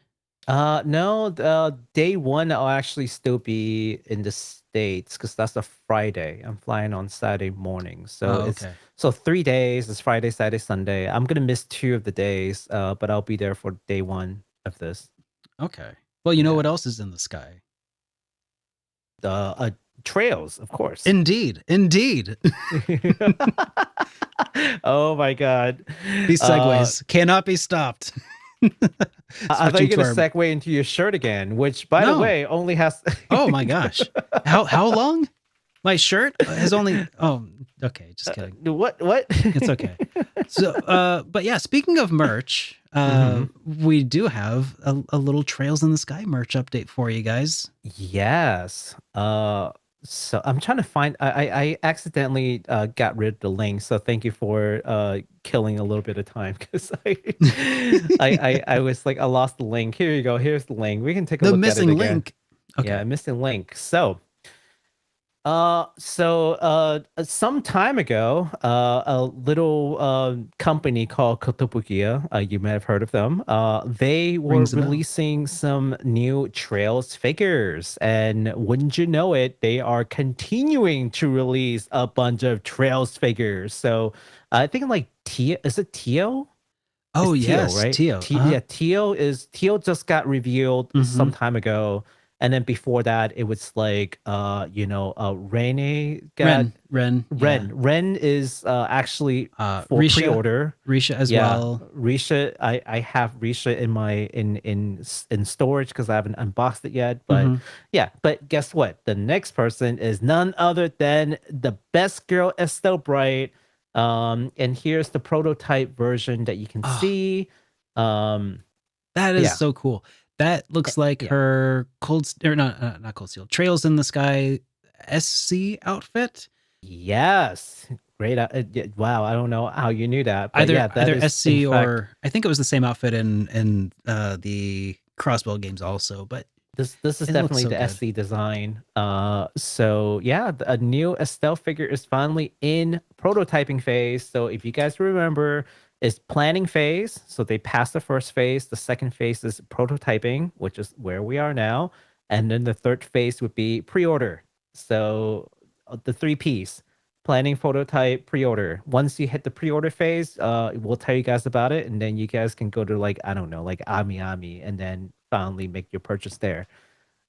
No, day one I'll actually still be in the States because that's a Friday. I'm flying on Saturday morning. So it's 3 days. It's Friday, Saturday, Sunday. I'm gonna miss 2 of the days, but I'll be there for day 1 of this. Okay. Well, you know what else is in the sky? Trails, of course. Indeed. Oh my god. These segues cannot be stopped. I thought you were going to segue into your shirt again, which, by the way, only has... Oh, my gosh. How long? My shirt has only... Oh, okay. Just kidding. What? It's okay. So, but yeah, speaking of merch, we do have a little Trails in the Sky merch update for you guys. Yes. So I'm trying to find... I accidentally got rid of the link, so thank you for killing a little bit of time, because I was like, I lost the link. Here you go. Here's the link. We can take a look at it again. The missing link. Okay. Yeah, missing link. So some time ago, a little company called Kotobukiya, you may have heard of them. They were releasing some new Trails figures, and wouldn't you know it, they are continuing to release a bunch of Trails figures. So I think like Tio, is it Tio? Oh, it's yes, Tio, right? Tio. Yeah, Tio just got revealed some time ago. And then before that, it was like, Rene got... Ren is actually for Risha, pre-order. Risha as well. Risha, I have Risha in my in storage because I haven't unboxed it yet. But yeah, but guess what? The next person is none other than the best girl, Estelle Bright. And here's the prototype version that you can see. That is so cool. That looks like her not Cold Steel, Trails in the Sky SC outfit. Yes. Great. Wow. I don't know how you knew that. But either SC or I think it was the same outfit in the Crossbow games also. But this is definitely the SC design. So yeah, a new Estelle figure is finally in prototyping phase. So if you guys remember, is planning phase. So they passed the first phase. The second phase is prototyping, which is where we are now. And then the third phase would be pre-order. So the 3 Ps, planning, prototype, pre-order. Once you hit the pre-order phase, we'll tell you guys about it. And then you guys can go to like Ami, and then finally make your purchase there.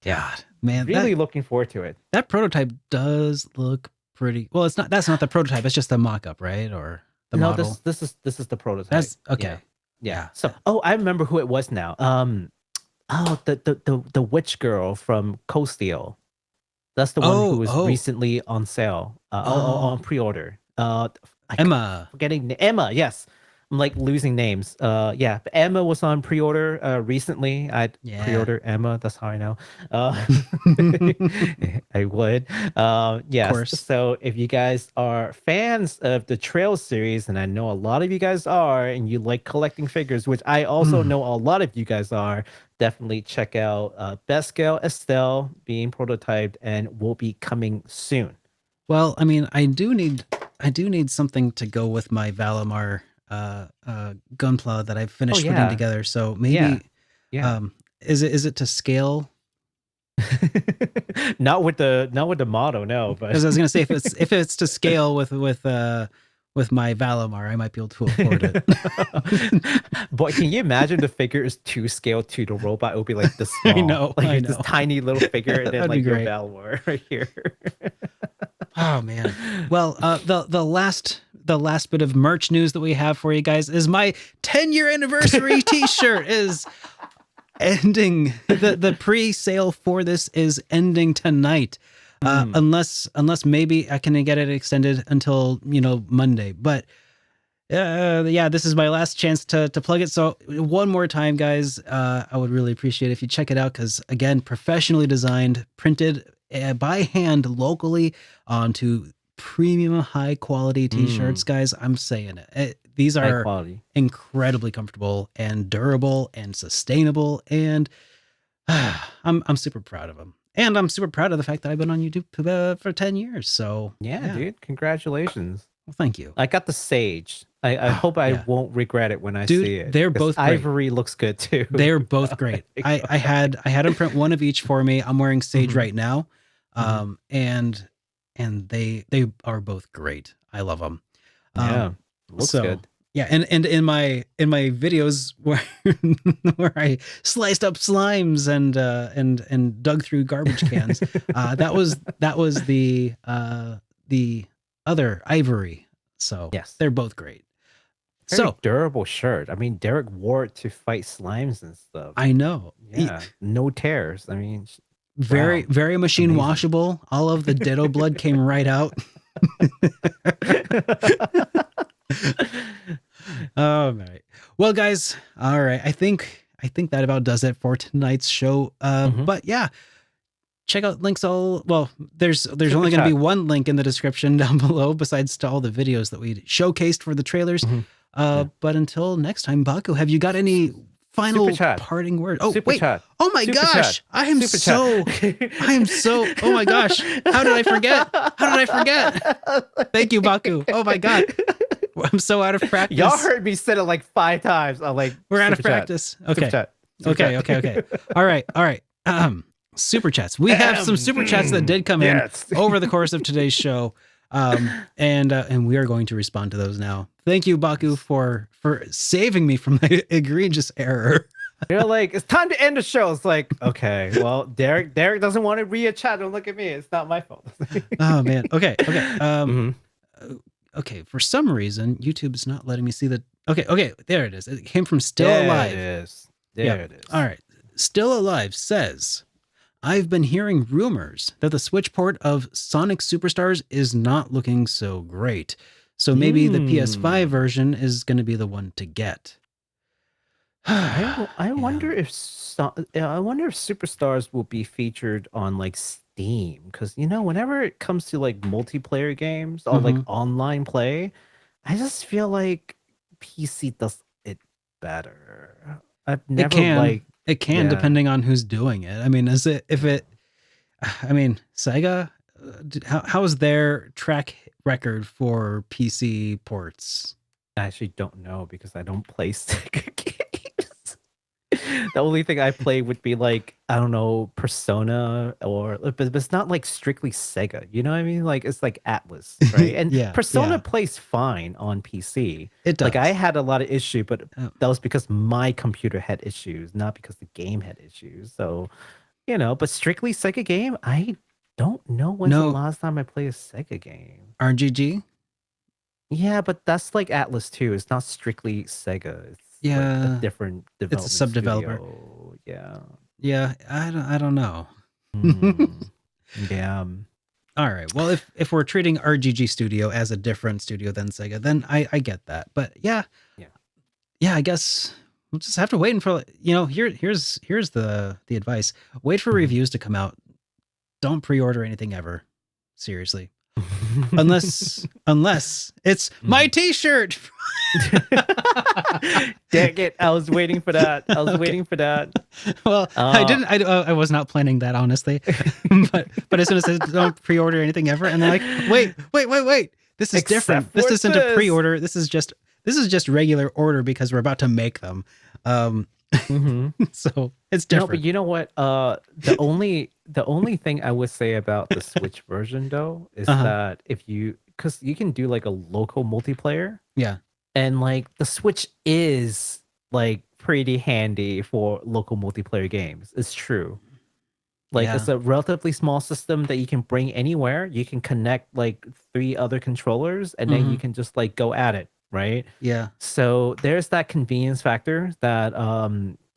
God, man, really looking forward to it. That prototype does look pretty. Well, that's not the prototype. It's just the mock-up, right? Or the model. This is the prototype. That's okay. Yeah. So, I remember who it was now. The witch girl from Cold Steel. That's the one who was recently on sale. On pre-order. Emma. Forgetting Emma. Yes. I'm like losing names. Yeah, but Emma was on pre-order recently. I'd pre-order Emma. That's how I know. I would. Yes. So if you guys are fans of the Trails series, and I know a lot of you guys are, and you like collecting figures, which I also know a lot of you guys are, definitely check out Best Girl Estelle being prototyped and will be coming soon. Well, I mean, I do need something to go with my Valimar gunpla that I've finished putting together. So maybe is it to scale? not with the model, no. But because I was gonna say if it's to scale with my Valimar, I might be able to afford it. But can you imagine the figure is to scale to the robot? It would be like this small, I know, this tiny little figure, and then like your Valimar right here. Oh man. Well, the last bit of merch news that we have for you guys is my 10-year anniversary t-shirt is ending. The pre-sale for this is ending tonight. Unless maybe I can get it extended until Monday. But this is my last chance to plug it. So one more time, guys, I would really appreciate it if you check it out, because again, professionally designed, printed by hand locally onto premium high quality t-shirts, guys. I'm saying it. These are incredibly comfortable and durable and sustainable, and I'm super proud of him, and I'm super proud of the fact that I've been on YouTube for 10 years. So Yeah, dude, congratulations. Well, thank you. I got the Sage. I hope I won't regret it when I see it. They're both great. Ivory looks good too. They're both great. I had them print one of each for me. I'm wearing Sage right now, and they are both great. I love them. Yeah, looks good. Yeah, and in my videos where where I sliced up slimes and dug through garbage cans, that was the other Ivory. So yes, they're both great. Very durable shirt. I mean, Derek wore it to fight slimes and stuff. I know. Yeah, no tears. I mean, very machine washable. All of the Ditto blood came right out. All right. Well, guys. All right. I think that about does it for tonight's show. But yeah, check out links there's only going to be one link in the description down below besides to all the videos that we showcased for the trailers. But until next time, Baku, have you got any final parting words? Oh, wait. Oh my gosh. I am so oh my gosh. How did I forget? Thank you, Baku. Oh my God. I'm so out of practice. Y'all heard me say it like 5 times. I'm like, we're out of practice. Okay. Okay. All right. Super chats. We have some super chats that did come in over the course of today's show. And we are going to respond to those now. Thank you, Baku, for saving me from the egregious error. You're like, it's time to end the show. It's like, okay, well, Derek doesn't want to read a chat. Don't look at me. It's not my fault. Oh man. Okay. Okay. For some reason, YouTube's not letting me see the. Okay. There it is. It came from Still Alive. There it is. All right. Still Alive says, I've been hearing rumors that the Switch port of Sonic Superstars is not looking so great. So maybe the PS5 version is going to be the one to get. I wonder if Superstars will be featured on like Steam, because whenever it comes to like multiplayer games or like online play, I just feel like PC does it better. I've never it can depending on who's doing it. I mean, Sega, how is their track record for PC ports? I actually don't know because I don't play Sega games. The only thing I play would be like, I don't know, Persona, but it's not like strictly Sega. You know what I mean? Like it's like Atlas, right? And Persona plays fine on PC. It does. Like I had a lot of issue, but that was because my computer had issues, not because the game had issues. So, but strictly Sega game, I don't know when's the last time I played a Sega game. RGG? Yeah, but that's like Atlas too. It's not strictly Sega. It's like a different development. It's a sub-developer. Studio. Yeah, I don't know. Yeah. All right. Well, if we're treating RGG Studio as a different studio than Sega, then I get that. But yeah, I guess we'll just have to wait for here's the advice. Wait for reviews to come out. Don't pre-order anything ever. Seriously. unless it's my t-shirt. Dang it, I was waiting for that. Well, I was not planning that, honestly. but as soon as I said don't pre-order anything ever, and they're like, wait, this is different. This isn't a pre-order. This is just regular order because we're about to make them. So it's different. No, but you know what? The only thing I would say about the Switch version though is that because you can do like a local multiplayer. Yeah. And like the Switch is like pretty handy for local multiplayer games. It's true. Like it's a relatively small system that you can bring anywhere. You can connect like 3 other controllers and then you can just like go at it. Right. Yeah. So there's that convenience factor that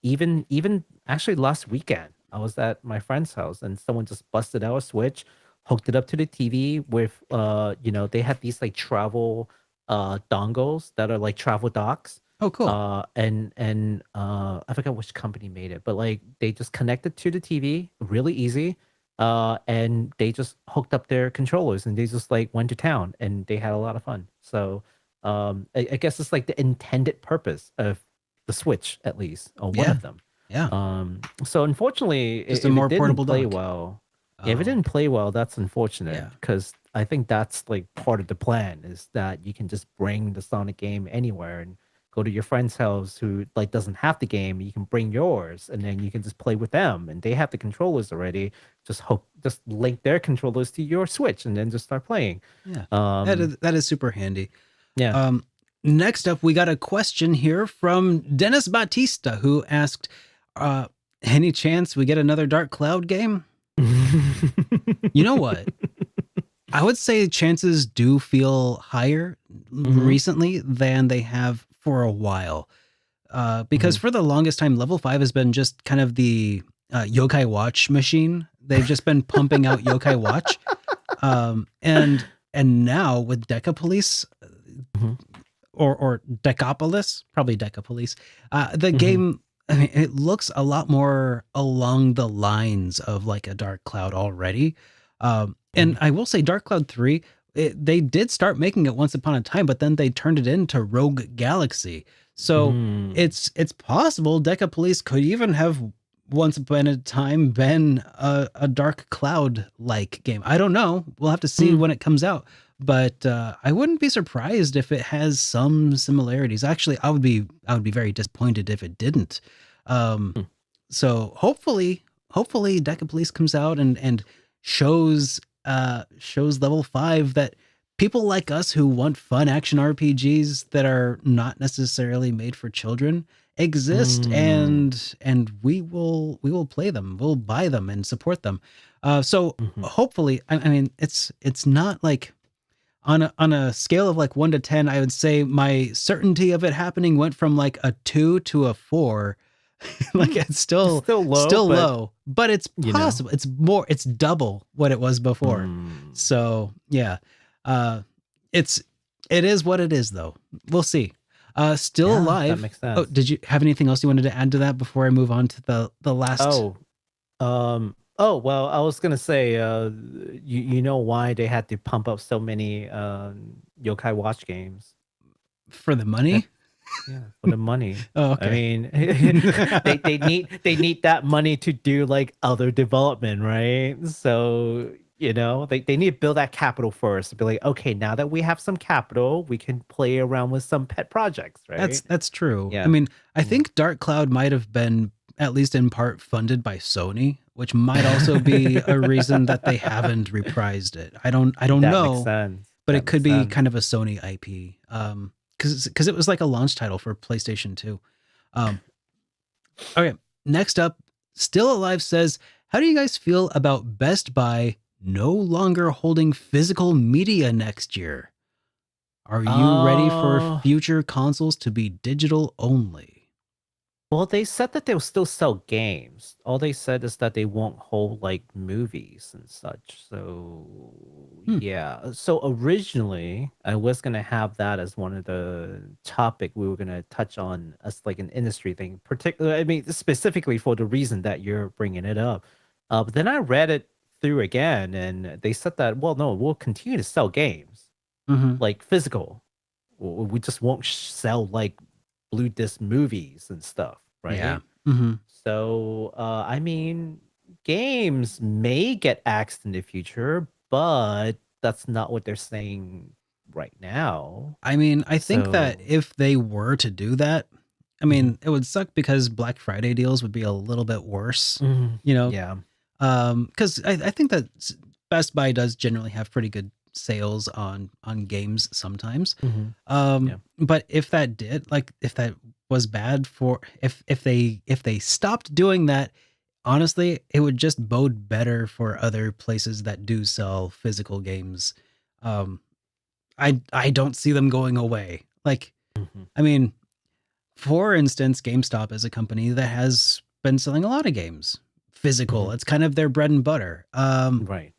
even actually last weekend I was at my friend's house and someone just busted out a Switch, hooked it up to the TV with they had these like travel dongles that are like travel docks. Oh, cool. And I forgot which company made it, but like they just connected to the TV, really easy. And they just hooked up their controllers and they just like went to town and they had a lot of fun. So I guess it's like the intended purpose of the Switch, at least, or one of them. Yeah. So unfortunately, Just if a more it didn't portable play dock. well, Oh. if it didn't play well, that's unfortunate Yeah. because I think that's like part of the plan is that you can just bring the Sonic game anywhere and go to your friend's house who like doesn't have the game. You can bring yours and then you can just play with them and they have the controllers already. Just link their controllers to your Switch and then just start playing. Yeah. Um, that is super handy. yeah. Next up, we got a question here from Dennis Batista, who asked, any chance we get another Dark Cloud game? You know what? I would say chances do feel higher recently than they have for a while. Because for the longest time, level 5 has been just kind of the Yokai Watch machine. They've just been pumping out Yokai Watch. And now with Deca Police, or Decapolis, probably Decapolis, the game, I mean, it looks a lot more along the lines of like a Dark Cloud already. And I will say Dark Cloud 3, they did start making it once upon a time, but then they turned it into Rogue Galaxy. So it's possible Deca Police could even have once upon a time been a Dark Cloud like game. I don't know. We'll have to see when it comes out. But I wouldn't be surprised if it has some similarities. Actually, I would be very disappointed if it didn't. So hopefully Deca Police comes out and shows level 5 that people like us who want fun action RPGs that are not necessarily made for children exist, and we will play them. We'll buy them and support them. So hopefully, I mean, it's not like on a scale of like 1 to 10, I would say my certainty of it happening went from like a 2 to a 4. Like it's still low, but it's possible. It's double what it was before. So yeah, it is what it is though. We'll see. Still alive. That makes sense. Oh, did you have anything else you wanted to add to that before I move on to the last? Oh, well, I was gonna say, you know why they had to pump up so many Yokai Watch games? For the money? Yeah, for the money. Oh, okay. I mean, they need that money to do like other development, right? So they need to build that capital first to be like, okay, now that we have some capital, we can play around with some pet projects, right? That's true. Yeah. I mean, I think Dark Cloud might have been at least in part funded by Sony, which might also be a reason that they haven't reprised it. I don't know. Makes sense. But it could be kind of a Sony IP. Because it was like a launch title for PlayStation 2. Okay, next up, Still Alive says, how do you guys feel about Best Buy no longer holding physical media next year? Are you ready for future consoles to be digital only? Well, they said that they'll still sell games. All they said is that they won't hold like movies and such. So yeah. So originally I was gonna have that as one of the topic we were gonna touch on as like an industry thing. Particularly, I mean, specifically for the reason that you're bringing it up. But then I read it through again, and they said that, well, no, we'll continue to sell games, like physical. We just won't sell like blue disc movies and stuff, right? Yeah. So I mean, games may get axed in the future, but that's not what they're saying right now. I mean, I think that if they were to do that, I mean, it would suck because Black Friday deals would be a little bit worse, Yeah. Because I think that Best Buy does generally have pretty good sales on games sometimes. But if that did, like, if that was bad for, if they stopped doing that, honestly, it would just bode better for other places that do sell physical games. I don't see them going away. Like, I mean, for instance, GameStop is a company that has been selling a lot of games physical. It's kind of their bread and butter. Right.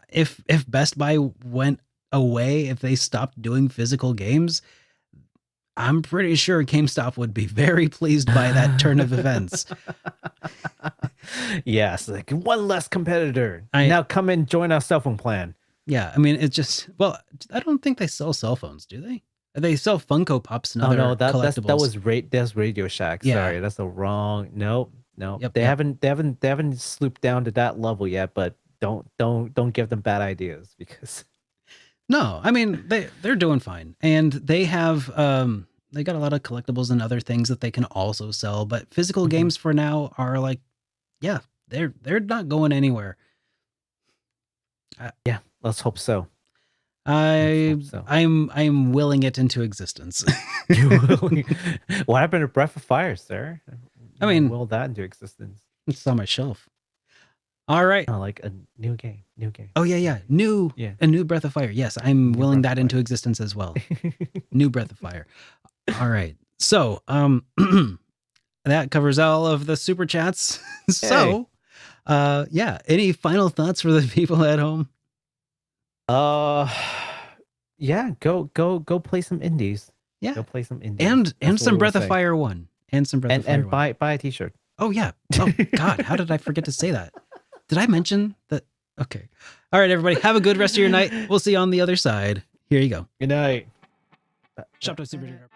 If Best Buy went away, if they stopped doing physical games, I'm pretty sure GameStop would be very pleased by that turn of events. Yes, like one less competitor. Now come and join our cell phone plan. Yeah, I mean, it's just, well, I don't think they sell cell phones, do they? They sell Funko Pops and other collectibles. That's Radio Shack. Yeah. Sorry, that's the wrong. Nope. No, Yep, they yep. haven't slooped down to that level yet. But don't give them bad ideas because No, I mean they're doing fine, and they have they got a lot of collectibles and other things that they can also sell. But physical games for now are like, yeah, they're not going anywhere. yeah, let's hope so. So. I'm willing it into existence. What happened to Breath of Fire, sir? I mean, will that into existence? It's on my shelf. All right. Like a new game. Oh yeah. A new Breath of Fire. Yes, I'm willing that into existence as well. New Breath of Fire. All right. So, that covers all of the super chats. So, yeah. Any final thoughts for the people at home? Yeah. Go play some indies. Yeah. Go play some indies. And some Breath of Fire 1. And some Breath of Fire 1. And buy a t-shirt. Oh yeah. Oh God. How did I forget to say that? Did I mention that? Okay. All right, everybody. Have a good rest of your night. We'll see you on the other side. Here you go. Good night. Shop to SuperDerek.